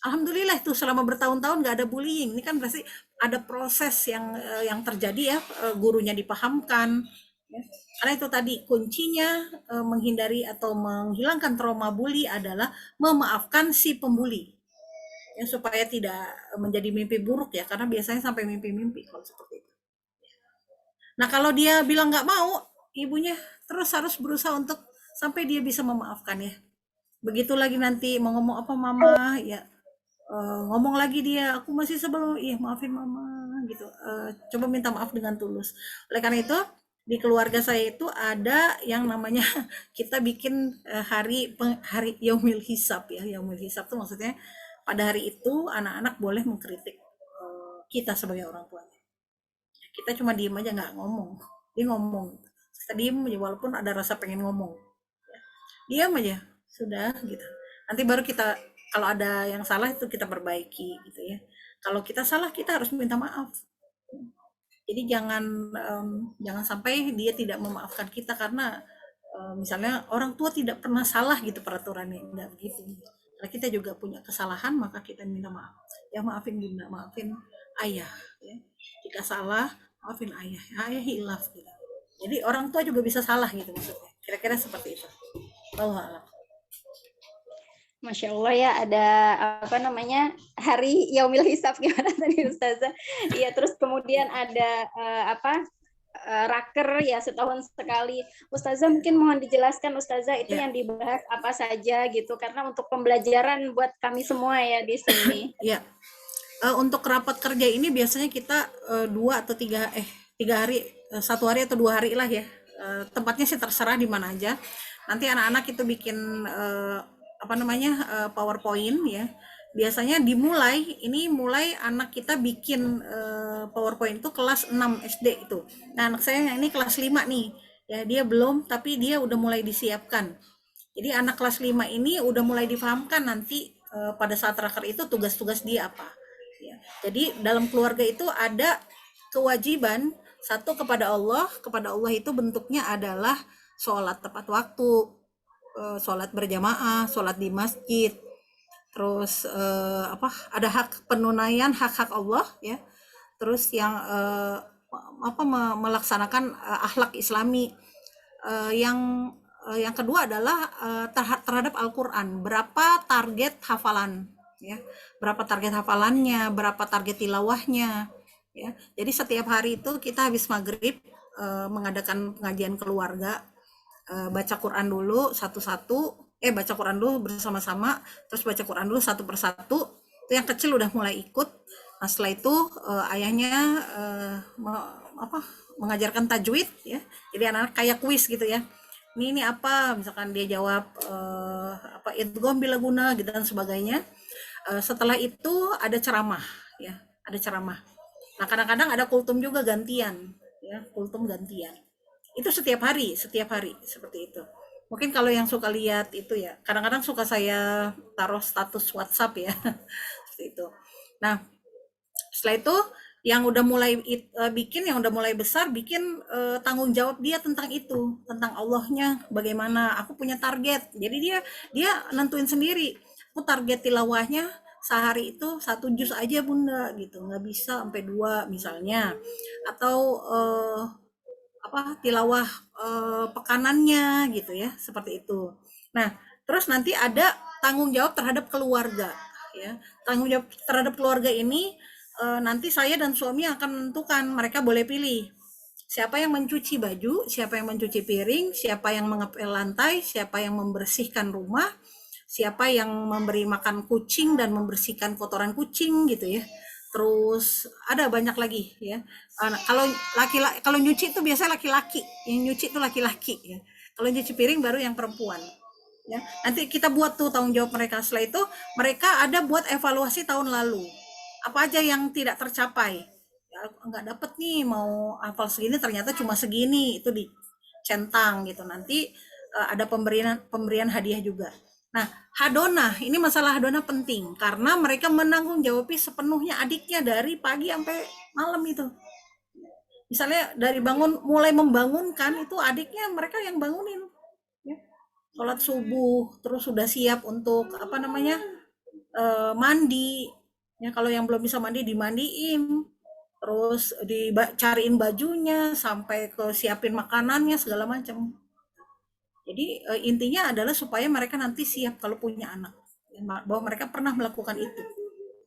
Alhamdulillah itu selama bertahun-tahun nggak ada bullying. Ini kan berarti ada proses yang terjadi ya, gurunya dipahamkan. Ya. Karena itu tadi kuncinya menghindari atau menghilangkan trauma bully adalah memaafkan si pembuli. Ya, supaya tidak menjadi mimpi buruk ya, karena biasanya sampai mimpi-mimpi kalau seperti itu. Nah, kalau dia bilang nggak mau, ibunya terus harus berusaha untuk sampai dia bisa memaafkan ya. Begitu lagi nanti mau ngomong apa mama ya, ngomong lagi dia, aku masih sebel, iya maafin mama gitu. Coba minta maaf dengan tulus. Oleh karena itu di keluarga saya itu ada yang namanya kita bikin hari Yaumil Hisab ya. Yaumil Hisab itu maksudnya pada hari itu anak-anak boleh mengkritik kita sebagai orang tua. Kita cuma diem aja, nggak ngomong. Dia ngomong, kita diem aja walaupun ada rasa pengen ngomong. Diam aja, sudah gitu. Nanti baru kita, kalau ada yang salah itu kita perbaiki gitu ya. Kalau kita salah, kita harus minta maaf. Jadi jangan sampai dia tidak memaafkan kita karena misalnya orang tua tidak pernah salah gitu peraturannya, enggak begitu. Kalau kita juga punya kesalahan maka kita minta maaf. Ya maafin bunda, maafin ayah. Ya. Jika salah, maafin ayah. Ayah hilaf gitu. Jadi orang tua juga bisa salah gitu maksudnya. Kira-kira seperti itu. Wallahu a'lam. Masya Allah ya, ada apa namanya, hari Yaumil Hisab gimana tadi Ustazah? Iya, terus kemudian ada raker ya setahun sekali. Ustazah mungkin mohon dijelaskan Ustazah itu Ya, yang dibahas apa saja gitu, karena untuk pembelajaran buat kami semua ya di sini. ya. Untuk rapat kerja ini biasanya kita 2 atau 3 hari, 1 hari atau 2 hari lah ya. Tempatnya sih terserah di mana aja. Nanti anak-anak itu bikin apa namanya PowerPoint ya. Biasanya mulai anak kita bikin PowerPoint itu kelas 6 SD itu. Nah, anak saya yang ini kelas 5 nih. Ya, dia belum tapi dia udah mulai disiapkan. Jadi anak kelas 5 ini udah mulai difahamkan nanti pada saat raker itu tugas-tugas dia apa. Ya. Jadi dalam keluarga itu ada kewajiban satu kepada Allah itu bentuknya adalah sholat tepat waktu, sholat berjamaah, sholat di masjid, terus ada hak penunaian hak-hak Allah ya, terus yang melaksanakan akhlak Islami. Yang kedua adalah terhadap Al-Quran, berapa target hafalan ya, berapa target hafalannya, berapa target tilawahnya ya. Jadi setiap hari itu kita habis maghrib mengadakan pengajian keluarga, baca Quran dulu satu-satu, baca Quran dulu bersama-sama, terus baca Quran dulu satu persatu. Itu yang kecil udah mulai ikut. Nah setelah itu ayahnya mengajarkan tajwid ya. Jadi anak-anak kayak kuis gitu ya. Ini apa? Misalkan dia jawab apa idgham bila guna gitu dan sebagainya. Setelah itu ada ceramah ya, ada ceramah. Nah kadang-kadang ada kultum juga gantian ya, kultum gantian. Itu setiap hari seperti itu. Mungkin kalau yang suka lihat itu ya, kadang-kadang suka saya taruh status WhatsApp ya, seperti itu. Nah, setelah itu yang udah mulai bikin, yang udah mulai besar bikin tanggung jawab dia tentang itu, tentang Allahnya bagaimana. Aku punya target, jadi dia nentuin sendiri. Aku target tilawahnya sehari itu 1 juz aja bunda gitu, nggak bisa sampai 2 misalnya, atau tilawah pekanannya gitu ya, seperti itu. Nah terus nanti ada tanggung jawab terhadap keluarga ya. Tanggung jawab terhadap keluarga ini nanti saya dan suami akan menentukan, mereka boleh pilih siapa yang mencuci baju, siapa yang mencuci piring, siapa yang mengepel lantai, siapa yang membersihkan rumah, siapa yang memberi makan kucing dan membersihkan kotoran kucing gitu ya. Terus ada banyak lagi ya. Kalau laki-laki, kalau nyuci itu biasanya laki-laki, yang nyuci itu laki-laki ya. Kalau nyuci piring baru yang perempuan. Ya, nanti kita buat tuh tanggung jawab mereka. Setelah itu mereka ada buat evaluasi tahun lalu. Apa aja yang tidak tercapai? Ya, nggak dapet nih, mau hafal segini ternyata cuma segini, itu dicentang gitu. Nanti ada pemberian hadiah juga. Nah, hadonah, ini masalah hadonah penting karena mereka menanggung jawabi sepenuhnya adiknya dari pagi sampai malam itu. Misalnya dari mulai membangunkan itu adiknya, mereka yang bangunin. Ya. Sholat subuh, terus sudah siap untuk apa namanya mandi. Ya, kalau yang belum bisa mandi dimandiin, terus dicariin bajunya, sampai ke siapin makanannya segala macam. Jadi intinya adalah supaya mereka nanti siap kalau punya anak, bahwa mereka pernah melakukan itu.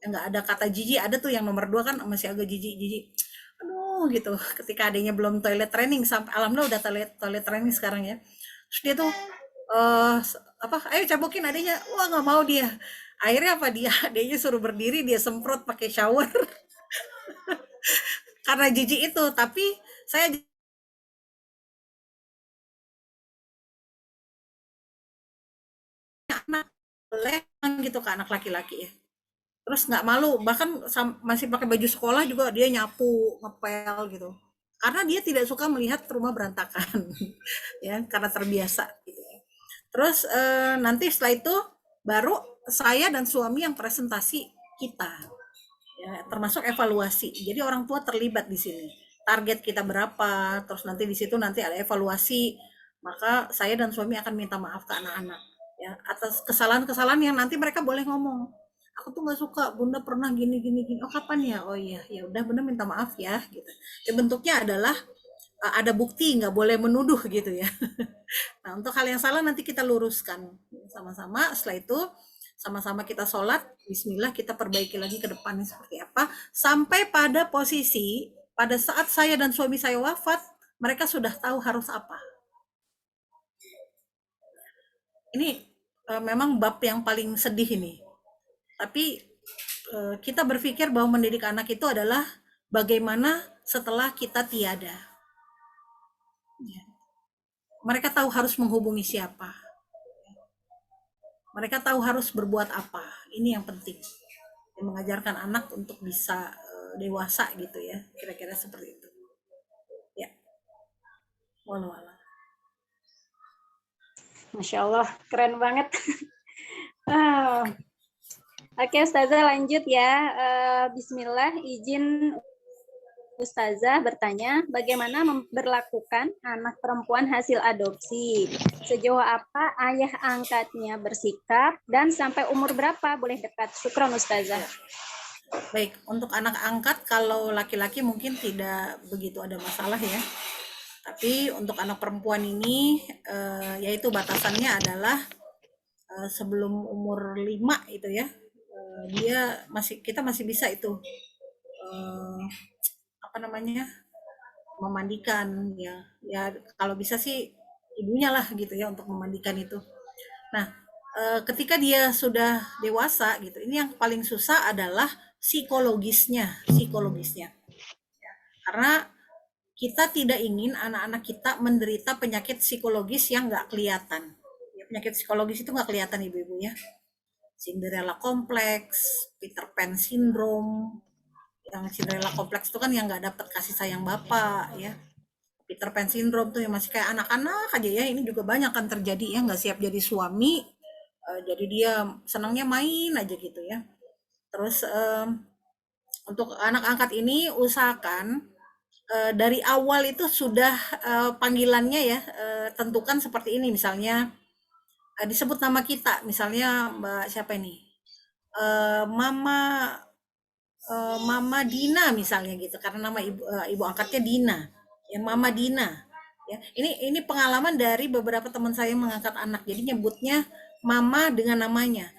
Nggak ada kata jijik, ada tuh yang nomor 2 kan masih agak jijik-jijik. Aduh gitu, ketika adanya belum toilet training, sampai alhamdulillah udah toilet training sekarang ya. Terus dia tuh ayo cabokin adanya, wah nggak mau dia. Akhirnya apa adanya suruh berdiri, dia semprot pakai shower karena jijik itu. Tapi saya anak boleh gitu ke anak laki-laki ya, terus nggak malu, bahkan masih pakai baju sekolah juga dia nyapu ngepel gitu, karena dia tidak suka melihat rumah berantakan ya, karena terbiasa gitu ya. Terus nanti setelah itu baru saya dan suami yang presentasi kita ya, termasuk evaluasi. Jadi orang tua terlibat di sini. Target kita berapa, terus nanti di situ nanti ada evaluasi maka saya dan suami akan minta maaf ke anak-anak ya atas kesalahan-kesalahan yang nanti mereka boleh ngomong. Aku tuh nggak suka Bunda pernah gini gini gini. Oh kapan ya? Oh iya, ya udah Bunda minta maaf ya gitu. Ya, bentuknya adalah ada bukti, nggak boleh menuduh gitu ya. Nah, untuk hal yang salah nanti kita luruskan sama-sama. Setelah itu sama-sama kita sholat, Bismillah kita perbaiki lagi ke depannya seperti apa. Sampai pada posisi pada saat saya dan suami saya wafat, mereka sudah tahu harus apa. Ini memang bab yang paling sedih ini. Tapi kita berpikir bahwa mendidik anak itu adalah bagaimana setelah kita tiada. Ya. Mereka tahu harus menghubungi siapa. Mereka tahu harus berbuat apa. Ini yang penting. Mengajarkan anak untuk bisa dewasa gitu ya. Kira-kira seperti itu. Ya. Wallah. Masya Allah, keren banget. Oke, Ustazah lanjut ya. Bismillah, izin Ustazah bertanya, bagaimana memperlakukan anak perempuan hasil adopsi? Sejauh apa ayah angkatnya bersikap dan sampai umur berapa boleh dekat? Syukran Ustazah. Baik, untuk anak angkat kalau laki-laki mungkin tidak begitu ada masalah ya. Tapi untuk anak perempuan ini yaitu batasannya adalah sebelum umur 5 itu ya. Kita masih bisa itu apa namanya? Memandikan ya. Ya kalau bisa sih ibunya lah gitu ya untuk memandikan itu. Nah, ketika dia sudah dewasa gitu, ini yang paling susah adalah psikologisnya. Karena kita tidak ingin anak-anak kita menderita penyakit psikologis yang nggak kelihatan. Ya, penyakit psikologis itu nggak kelihatan ibu-ibu ya. Cinderella kompleks, Peter Pan syndrome. Yang Cinderella kompleks itu kan yang nggak dapat kasih sayang bapak ya. Peter Pan syndrome tuh yang masih kayak anak-anak aja ya. Ini juga banyak kan terjadi ya, nggak siap jadi suami. Jadi dia senangnya main aja gitu ya. Terus untuk anak angkat ini usahakan dari awal itu sudah panggilannya ya tentukan seperti ini misalnya disebut nama kita misalnya Mbak siapa ini Mama Mama Dina misalnya gitu karena nama ibu angkatnya Dina ya Mama Dina ya ini pengalaman dari beberapa teman saya yang mengangkat anak jadi nyebutnya Mama dengan namanya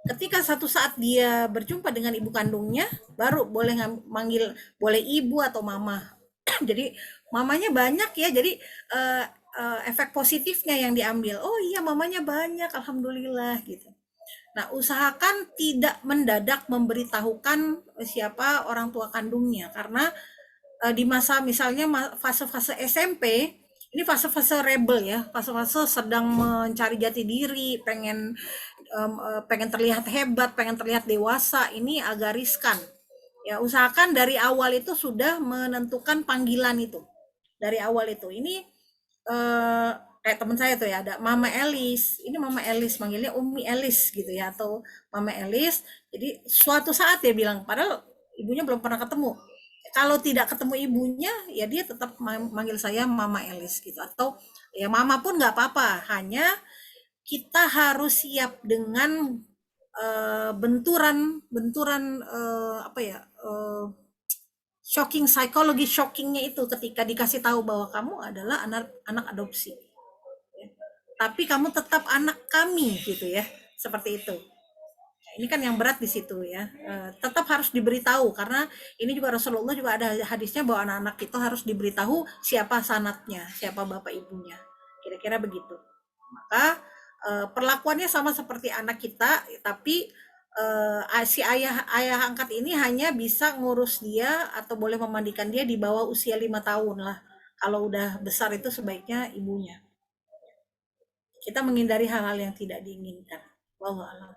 ketika satu saat dia berjumpa dengan ibu kandungnya baru boleh manggil boleh ibu atau mama jadi mamanya banyak ya jadi efek positifnya yang diambil oh iya mamanya banyak alhamdulillah gitu nah usahakan tidak mendadak memberitahukan siapa orang tua kandungnya karena di masa misalnya fase-fase SMP ini fase-fase rebel ya fase-fase sedang mencari jati diri pengen terlihat hebat pengen terlihat dewasa ini agak riskan ya usahakan dari awal itu sudah menentukan panggilan itu dari awal itu ini kayak teman saya tuh ya ada Mama Elis ini Mama Elis manggilnya Umi Elis gitu ya atau Mama Elis jadi suatu saat dia bilang padahal ibunya belum pernah ketemu kalau tidak ketemu ibunya ya dia tetap manggil saya Mama Elis gitu atau ya Mama pun nggak apa-apa hanya kita harus siap dengan benturan apa ya psikologi shockingnya itu ketika dikasih tahu bahwa kamu adalah anak adopsi ya. Tapi kamu tetap anak kami gitu ya seperti itu ini kan yang berat di situ ya tetap harus diberitahu karena ini juga Rasulullah juga ada hadisnya bahwa anak-anak itu harus diberitahu siapa sanatnya siapa bapak ibunya kira-kira begitu maka perlakuannya sama seperti anak kita tapi si ayah angkat ini hanya bisa ngurus dia atau boleh memandikan dia di bawah usia 5 tahun lah kalau udah besar itu sebaiknya ibunya kita menghindari hal-hal yang tidak diinginkan wallahu a'lam.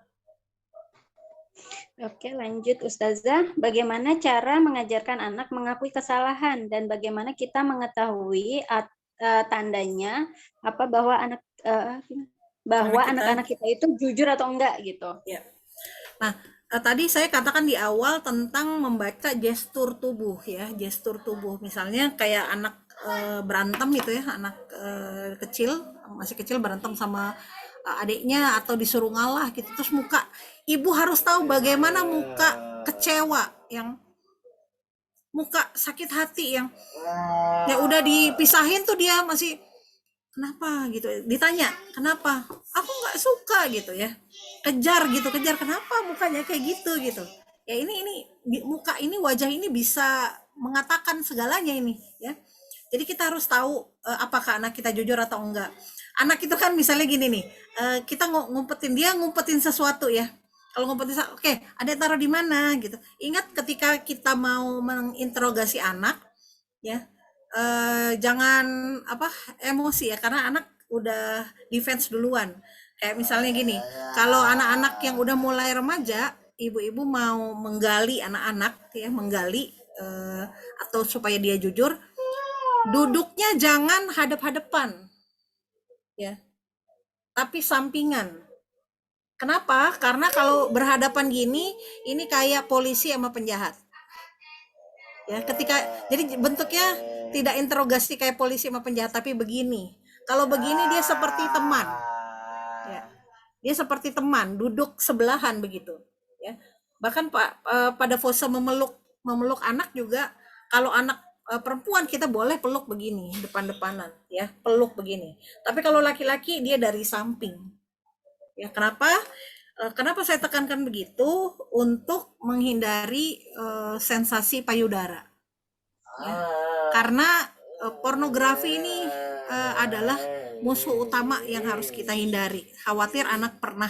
Oke, lanjut Ustazah. Bagaimana cara mengajarkan anak mengakui kesalahan dan bagaimana kita mengetahui tandanya apa bahwa anak-anak kita itu jujur atau enggak gitu. Ya. Nah, tadi saya katakan di awal tentang membaca gestur tubuh ya, gestur tubuh. Misalnya kayak anak berantem gitu ya, anak kecil masih kecil berantem sama adiknya atau disuruh ngalah gitu, terus muka ibu harus tahu bagaimana muka kecewa, yang muka sakit hati, yang ya udah dipisahin tuh dia masih kenapa gitu, ditanya kenapa, aku nggak suka gitu ya, kejar gitu, kejar kenapa mukanya kayak gitu ya. Ini muka ini, wajah ini bisa mengatakan segalanya ini ya. Jadi kita harus tahu apakah anak kita jujur atau enggak. Anak itu kan misalnya gini nih, kita ngumpetin dia, ngumpetin sesuatu ya. Kalau ngumpetin, oke, ada taruh di mana gitu. Ingat ketika kita mau menginterogasi anak, ya, jangan apa, emosi ya, karena anak udah defense duluan. Kayak misalnya gini, kalau anak-anak yang udah mulai remaja, ibu-ibu mau menggali anak-anak ya, menggali atau supaya dia jujur, duduknya jangan hadap-hadapan ya, tapi sampingan. Kenapa? Karena kalau berhadapan gini, ini kayak polisi sama penjahat. Ya, ketika jadi bentuknya tidak interogasi kayak polisi sama penjahat, tapi begini. Kalau begini dia seperti teman. Ya. Dia seperti teman, duduk sebelahan begitu, ya. Bahkan pada fase memeluk memeluk anak juga, kalau anak perempuan kita boleh peluk begini, depan-depanan, ya, peluk begini. Tapi kalau laki-laki dia dari samping. Ya, kenapa? Kenapa saya tekankan begitu? Untuk menghindari sensasi payudara. Ya. Karena pornografi ini adalah musuh utama yang harus kita hindari. Khawatir anak pernah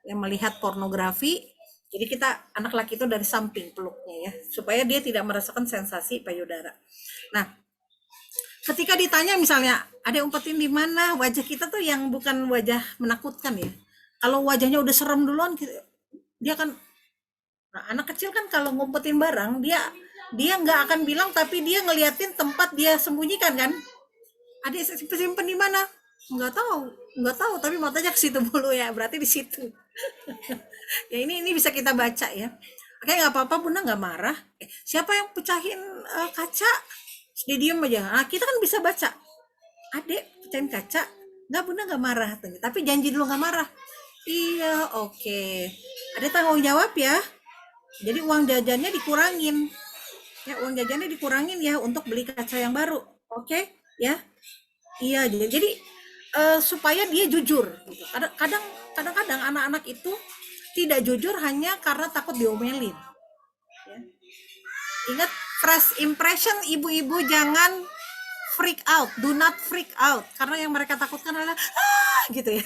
yang melihat pornografi, jadi kita anak laki itu dari samping peluknya ya, supaya dia tidak merasakan sensasi payudara. Nah, ketika ditanya misalnya ada umpetin di mana, wajah kita tuh yang bukan wajah menakutkan ya. Kalau wajahnya udah serem duluan, dia kan, nah, anak kecil kan kalau ngumpetin barang, dia dia nggak akan bilang, tapi dia ngeliatin tempat dia sembunyikan kan. Adik simpen di mana? Nggak tahu, nggak tahu, tapi matanya ke situ dulu ya, berarti di situ. Ya ini bisa kita baca ya. Oke, nggak apa-apa, Bunda nggak marah. Siapa yang pecahin kaca? Dia diem aja. Nah, kita kan bisa baca. Adek pecahin kaca, nggak, Bunda nggak marah. Tapi janji dulu nggak marah. Iya, oke. Ada tanggung jawab ya. Jadi uang jajannya dikurangin. Ya, uang jajannya dikurangin ya untuk beli kaca yang baru. Oke, ya. Iya, jadi supaya dia jujur gitu. Kadang-kadang anak-anak itu tidak jujur hanya karena takut diomelin. Ya. Ingat, first impression, ibu-ibu jangan freak out, do not freak out, karena yang mereka takutkan adalah gitu ya.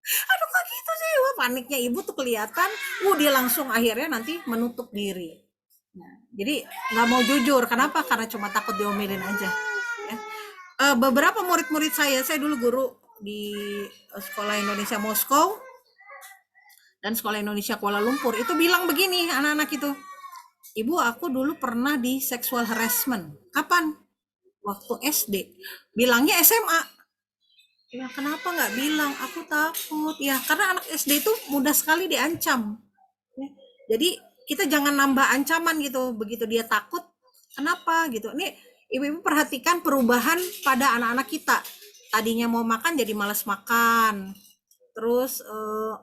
Aduh kok gitu sih, wah, paniknya ibu tuh kelihatan. Dia langsung akhirnya nanti menutup diri. Nah, jadi nggak mau jujur, kenapa? Karena cuma takut diomelin aja. Ya. Beberapa murid-murid saya dulu guru di Sekolah Indonesia Moskow dan Sekolah Indonesia Kuala Lumpur, itu bilang begini anak-anak itu, Ibu, aku dulu pernah di sexual harassment. Kapan? Waktu SD. Bilangnya SMA. Ya kenapa nggak bilang? Aku takut. Ya karena anak SD itu mudah sekali diancam. Ya. Jadi kita jangan nambah ancaman gitu. Begitu dia takut, kenapa gitu. Ini ibu-ibu perhatikan perubahan pada anak-anak kita. Tadinya mau makan jadi malas makan. Terus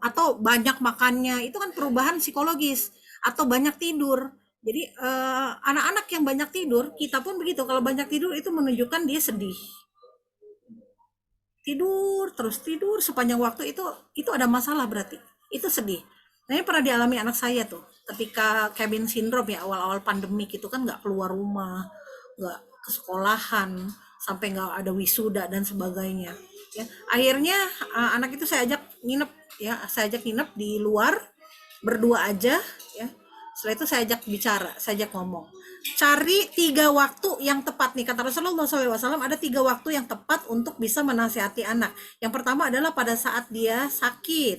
atau banyak makannya, itu kan perubahan psikologis. Atau banyak tidur. Jadi anak-anak yang banyak tidur, kita pun begitu. Kalau banyak tidur itu menunjukkan dia sedih. Tidur terus, tidur sepanjang waktu, itu ada masalah berarti. Itu sedih. Nah, ini pernah dialami anak saya tuh. Ketika cabin syndrome ya, awal-awal pandemik itu kan nggak keluar rumah, nggak ke sekolahan, sampai nggak ada wisuda dan sebagainya. Ya, akhirnya anak itu saya ajak nginep ya, saya ajak nginep di luar berdua aja ya. Setelah itu saya ajak bicara, saya ajak ngomong. Cari 3 waktu yang tepat nih, kata Rasulullah SAW, ada 3 waktu yang tepat untuk bisa menasihati anak. Yang pertama adalah pada saat dia sakit,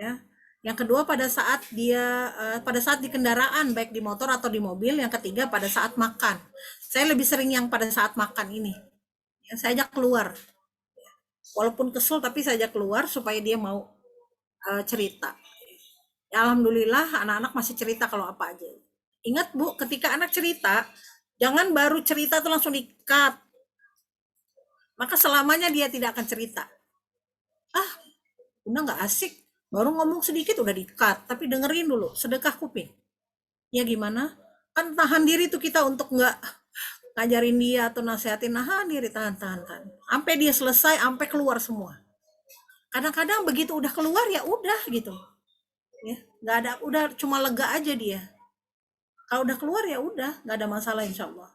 ya. Yang kedua pada saat dia pada saat di kendaraan, baik di motor atau di mobil. Yang ketiga pada saat makan. Saya lebih sering yang pada saat makan ini. Ya, saya ajak keluar. Walaupun kesel tapi saya ajak keluar supaya dia mau cerita. Ya, alhamdulillah anak-anak masih cerita kalau apa aja. Ingat Bu, ketika anak cerita, jangan baru cerita tuh langsung di-cut. maka selamanya dia tidak akan cerita. Ah, udah nggak asik, baru ngomong sedikit udah di-cut, tapi dengerin dulu, sedekah kuping. Ya gimana? Kan tahan diri tuh kita untuk nggak ngajarin dia atau nasehatin, nahan diri, tahan. Sampai dia selesai, sampai keluar semua. Kadang-kadang begitu udah keluar ya udah gitu. Ya, nggak ada, udah cuma lega aja dia. Kalau udah keluar ya udah, nggak ada masalah insya Allah.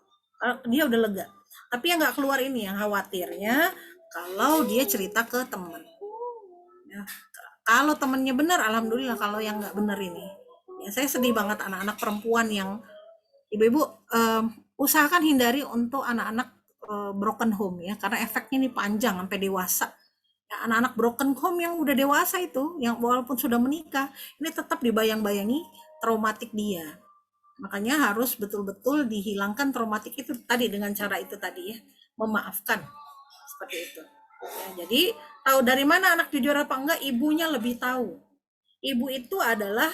Dia udah lega. Tapi yang nggak keluar ini yang khawatirnya kalau dia cerita ke teman. Ya, kalau temennya benar, alhamdulillah. Kalau yang nggak benar ini, ya saya sedih banget anak-anak perempuan yang ibu-ibu usahakan hindari untuk anak-anak broken home ya, karena efeknya ini panjang sampai dewasa. Ya, anak-anak broken home yang udah dewasa itu, yang walaupun sudah menikah, ini tetap dibayang-bayangi traumatik dia. Makanya harus betul-betul dihilangkan traumatik itu tadi dengan cara itu tadi ya, memaafkan seperti itu. Ya, jadi tahu dari mana anak jujur apa enggak, ibunya lebih tahu. Ibu itu adalah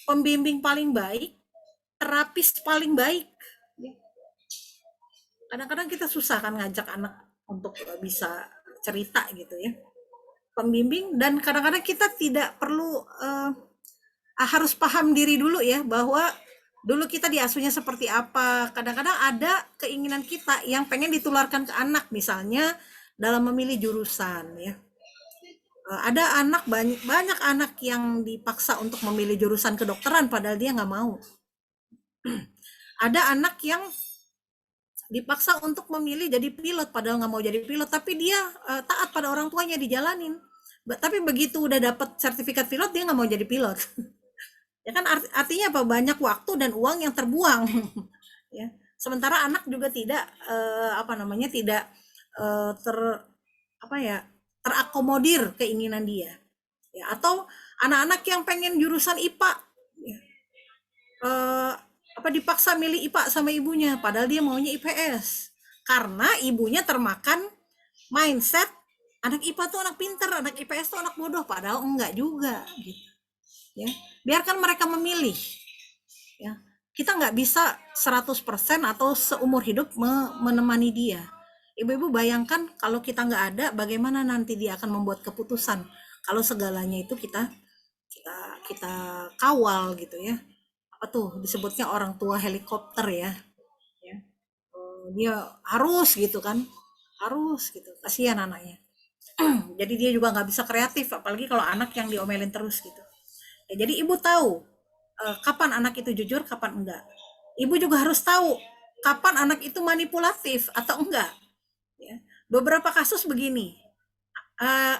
pembimbing paling baik, terapis paling baik. Kadang-kadang kita susah kan ngajak anak untuk bisa cerita gitu ya. Pembimbing, dan kadang-kadang kita tidak perlu harus paham diri dulu ya, bahwa dulu kita diasuhnya seperti apa. Kadang-kadang ada keinginan kita yang pengen ditularkan ke anak, misalnya dalam memilih jurusan ya. Ada anak, banyak anak yang dipaksa untuk memilih jurusan kedokteran padahal dia nggak mau. Ada anak yang dipaksa untuk memilih jadi pilot padahal nggak mau jadi pilot, tapi dia taat pada orang tuanya, dijalanin. Tapi begitu udah dapat sertifikat pilot dia nggak mau jadi pilot. Ya kan artinya apa, banyak waktu dan uang yang terbuang. Ya, sementara anak juga tidak apa namanya, tidak ter apa ya, terakomodir keinginan dia ya. Atau anak-anak yang pengen jurusan IPA ya, apa dipaksa milih IPA sama ibunya padahal dia maunya IPS, karena ibunya termakan mindset anak IPA tuh anak pinter, anak IPS tuh anak bodoh, padahal enggak juga gitu ya. Biarkan mereka memilih ya. Kita nggak bisa 100% atau seumur hidup menemani dia. Ibu-ibu bayangkan kalau kita nggak ada, bagaimana nanti dia akan membuat keputusan kalau segalanya itu kita kita kita kawal gitu ya. Apa tuh disebutnya orang tua helikopter ya. Ya. Dia harus gitu kan, harus gitu, kasihan anaknya. Jadi dia juga nggak bisa kreatif, apalagi kalau anak yang diomelin terus gitu ya. Jadi ibu tahu kapan anak itu jujur, kapan enggak. Ibu juga harus tahu kapan anak itu manipulatif atau enggak ya. Beberapa kasus begini,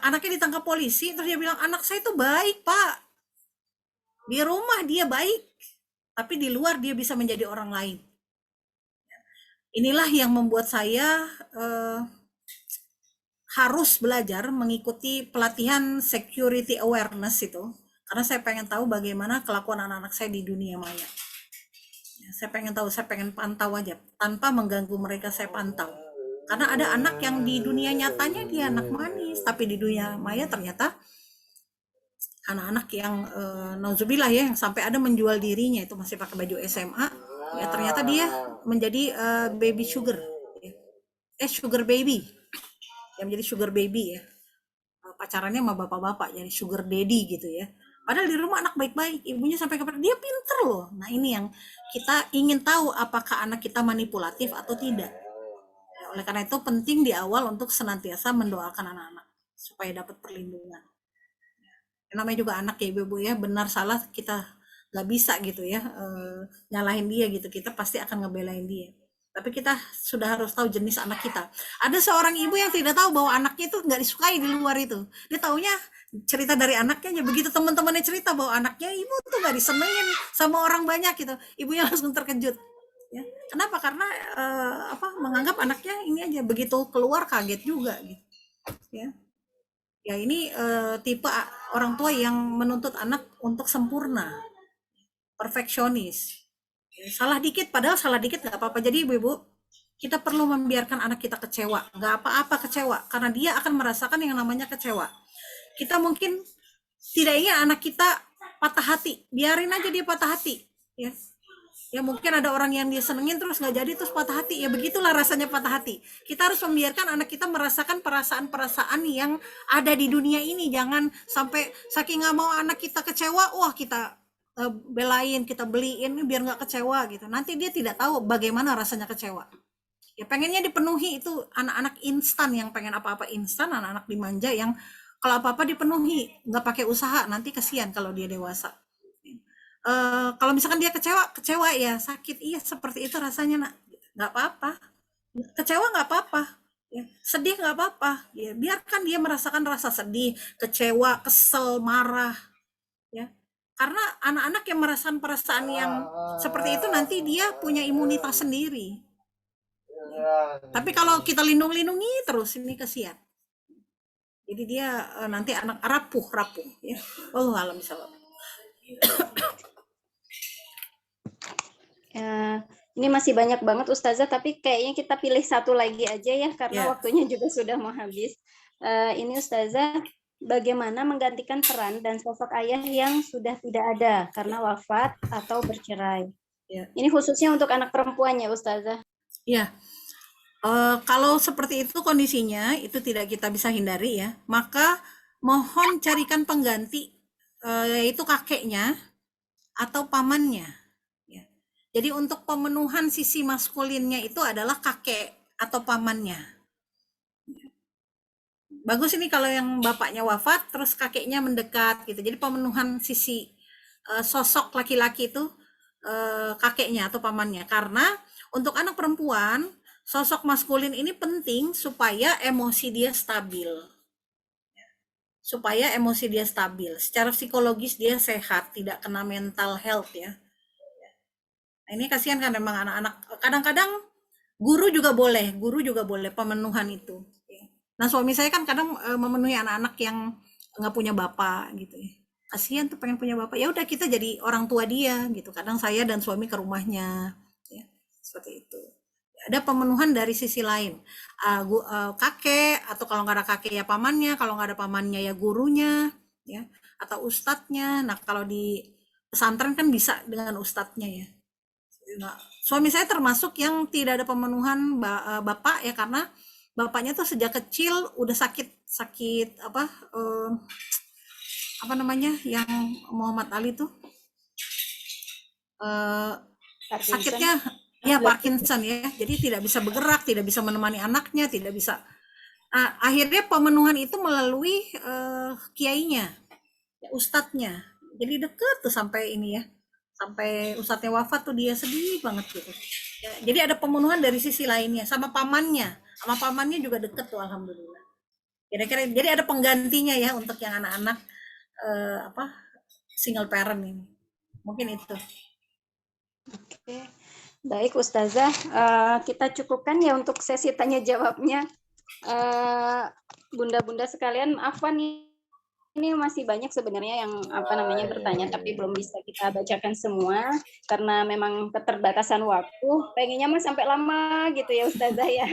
anaknya ditangkap polisi terus dia bilang anak saya itu baik pak, di rumah dia baik tapi di luar dia bisa menjadi orang lain. Inilah yang membuat saya harus belajar mengikuti pelatihan security awareness itu, karena saya pengen tahu bagaimana kelakuan anak-anak saya di dunia maya. Ya, saya pengen tahu, saya pengen pantau aja tanpa mengganggu mereka, saya pantau. Karena ada anak yang di dunia nyatanya dia anak manis, tapi di dunia maya ternyata anak-anak yang nauzubillah ya, yang sampai ada menjual dirinya itu masih pakai baju SMA, ya ternyata dia menjadi baby sugar, ya. Sugar baby, yang menjadi sugar baby ya. Pacarannya sama bapak-bapak, jadi sugar daddy gitu ya. Padahal di rumah anak baik-baik, ibunya sampai kepada dia pinter loh. Nah ini yang kita ingin tahu, apakah anak kita manipulatif atau tidak. Ya, oleh karena itu penting di awal untuk senantiasa mendoakan anak-anak supaya dapat perlindungan. Yang namanya juga anak ya ibu-ibu ya, benar salah kita nggak bisa gitu ya, nyalahin dia gitu. Kita pasti akan ngebelain dia. Tapi kita sudah harus tahu jenis anak kita. Ada seorang ibu yang tidak tahu bahwa anaknya itu nggak disukai di luar itu. Dia taunya cerita dari anaknya aja. Begitu teman-temannya cerita bahwa anaknya ibu tuh nggak disenengin sama orang banyak gitu, ibunya langsung terkejut. Ya. Kenapa? Karena apa? Menganggap anaknya ini aja, begitu keluar kaget juga gitu. Ya. Ya ini tipe orang tua yang menuntut anak untuk sempurna, perfeksionis. Ya, salah dikit, padahal salah dikit nggak apa-apa. Jadi ibu-ibu, kita perlu membiarkan anak kita kecewa. Nggak apa-apa kecewa, karena dia akan merasakan yang namanya kecewa. Kita mungkin tidak ingin anak kita patah hati, biarin aja dia patah hati. Ya. Ya mungkin ada orang yang dia senengin terus nggak jadi terus patah hati. Ya begitulah rasanya patah hati. Kita harus membiarkan anak kita merasakan perasaan-perasaan yang ada di dunia ini. Jangan sampai saking nggak mau anak kita kecewa, wah kita belain, kita beliin biar nggak kecewa gitu. Nanti dia tidak tahu bagaimana rasanya kecewa. Ya pengennya dipenuhi, itu anak-anak instan yang pengen apa-apa instan, anak-anak dimanja yang kalau apa-apa dipenuhi, nggak pakai usaha, nanti kasihan kalau dia dewasa. Kalau misalkan dia kecewa, kecewa ya sakit, iya seperti itu rasanya nak, nggak apa-apa, kecewa nggak apa-apa, ya sedih nggak apa-apa, ya biarkan dia merasakan rasa sedih, kecewa, kesel, marah, ya karena anak-anak yang merasakan perasaan yang seperti itu nanti dia punya imunitas sendiri. Tapi kalau kita lindung-lindungi terus ini kasihan. Jadi dia nanti anak rapuh ya. Oh alam salam. Ini masih banyak banget Ustazah, tapi kayaknya kita pilih satu lagi aja ya, karena Ya. waktunya juga sudah mau habis. Ini Ustazah, bagaimana menggantikan peran dan sosok ayah yang sudah tidak ada karena wafat atau bercerai? Ya. Ini khususnya untuk anak perempuan ya Ustazah. Ya. Kalau seperti itu kondisinya, itu tidak kita bisa hindari ya, maka mohon carikan pengganti, yaitu kakeknya atau pamannya. Ya. Jadi untuk pemenuhan sisi maskulinnya itu adalah kakek atau pamannya. Bagus ini kalau yang bapaknya wafat, terus kakeknya mendekat gitu. Jadi pemenuhan sisi sosok laki-laki itu kakeknya atau pamannya. Karena untuk anak perempuan, sosok maskulin ini penting supaya emosi dia stabil. Supaya emosi dia stabil. Secara psikologis dia sehat, tidak kena mental health ya. Nah, ini kasihan kan memang anak-anak. Kadang-kadang guru juga boleh pemenuhan itu. Nah suami saya kan kadang memenuhi anak-anak yang nggak punya bapak gitu ya. Kasihan tuh pengen punya bapak. Ya udah kita jadi orang tua dia gitu. Kadang saya dan suami ke rumahnya, ya seperti itu. Ada pemenuhan dari sisi lain. Kakek atau kalau nggak ada kakek ya pamannya, kalau nggak ada pamannya ya gurunya, ya atau ustadznya. Nah kalau di pesantren kan bisa dengan ustadznya ya. Nah, suami saya termasuk yang tidak ada pemenuhan bapak ya karena bapaknya tuh sejak kecil udah sakit eh, apa namanya yang Muhammad Ali tuh eh, Parkinson. sakitnya ya Parkinson ya, jadi tidak bisa bergerak, tidak bisa menemani anaknya, tidak bisa. Nah, akhirnya pemenuhan itu melalui kiainya, ya, ustadznya. Jadi deket tuh sampai ini ya, sampai ustadznya wafat tuh dia sedih banget gitu. Ya, jadi ada pemenuhan dari sisi lainnya sama pamannya juga deket tuh alhamdulillah. Kira-kira jadi ada penggantinya ya untuk yang anak-anak apa single parent ini. Mungkin itu. Oke. Baik Ustazah, kita cukupkan ya untuk sesi tanya jawabnya. Bunda-bunda sekalian, Afwan ini masih banyak sebenarnya yang bertanya tapi belum bisa kita bacakan semua karena memang keterbatasan waktu. Pengennya mah sampai lama gitu ya Ustazah ya.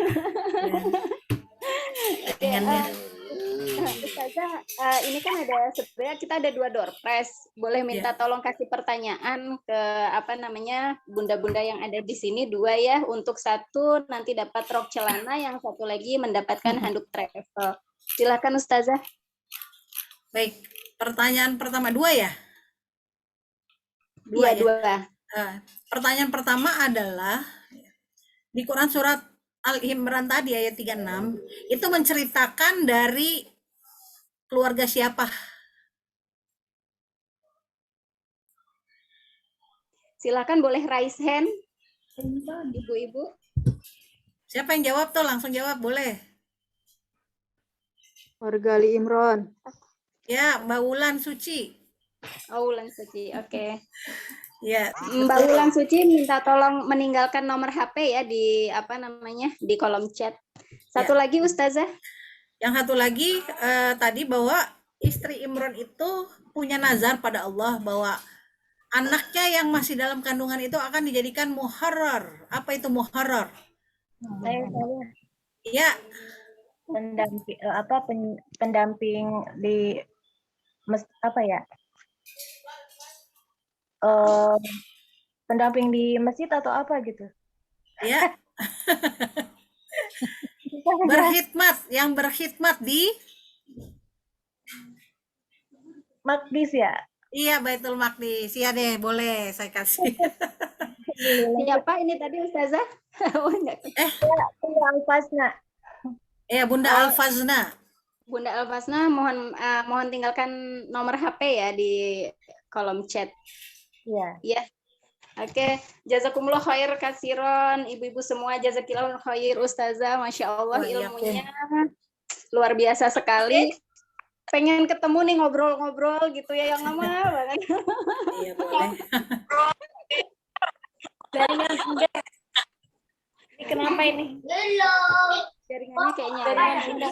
Oke, Ustazah, ini kan sebenarnya kita ada 2 door prize. Boleh minta tolong kasih pertanyaan ke bunda-bunda yang ada di sini 2 ya. Untuk 1 nanti dapat rok celana, yang 1 lagi mendapatkan handuk travel. Silakan Ustazah. Baik, pertanyaan pertama 2 ya? 2 Iya, ya. 2. Pertanyaan pertama adalah di Quran surat Al-Imran tadi ayat 36 itu menceritakan dari keluarga siapa? Silakan boleh raise hand, ibu-ibu. Siapa yang jawab tuh? Langsung jawab boleh. Warga Ali Imron. Ya, Mbak Wulan Suci. Oh, Wulan Suci, oke. Ya, Mbak Wulan Suci minta tolong meninggalkan nomor HP ya di di kolom chat. Satu lagi Ustazah. Yang satu lagi tadi bahwa istri Imron itu punya nazar pada Allah bahwa anaknya yang masih dalam kandungan itu akan dijadikan muharrar. Apa itu muharrar? Saya Ya, pendamping di pendamping di masjid atau apa gitu? Ya, yang berkhidmat di Makdis ya? iya Baitul Maqdis. Iya deh, boleh saya kasih. Siapa ini tadi Ustazah? Oh, enggak. Iya, Alfasna. Ya, Bunda Oh. Alfazna. Bunda Alfasna, mohon tinggalkan nomor HP ya di kolom chat. Iya. Ya. Oke, jazakumullah khair kasiron, ibu-ibu semua jazakillah khair Ustazah, Masya Allah Wah, iya, ilmunya luar biasa sekali. Pengen ketemu nih ngobrol-ngobrol gitu ya yang lama banget. Iya, boleh. Jaringan Bunda. Ini kenapa ini? Jaringannya kayaknya. Jaringan Bunda.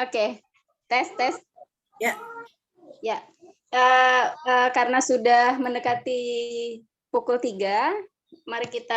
Oke, tes. Ya. Ya, karena sudah mendekati pukul 3, mari kita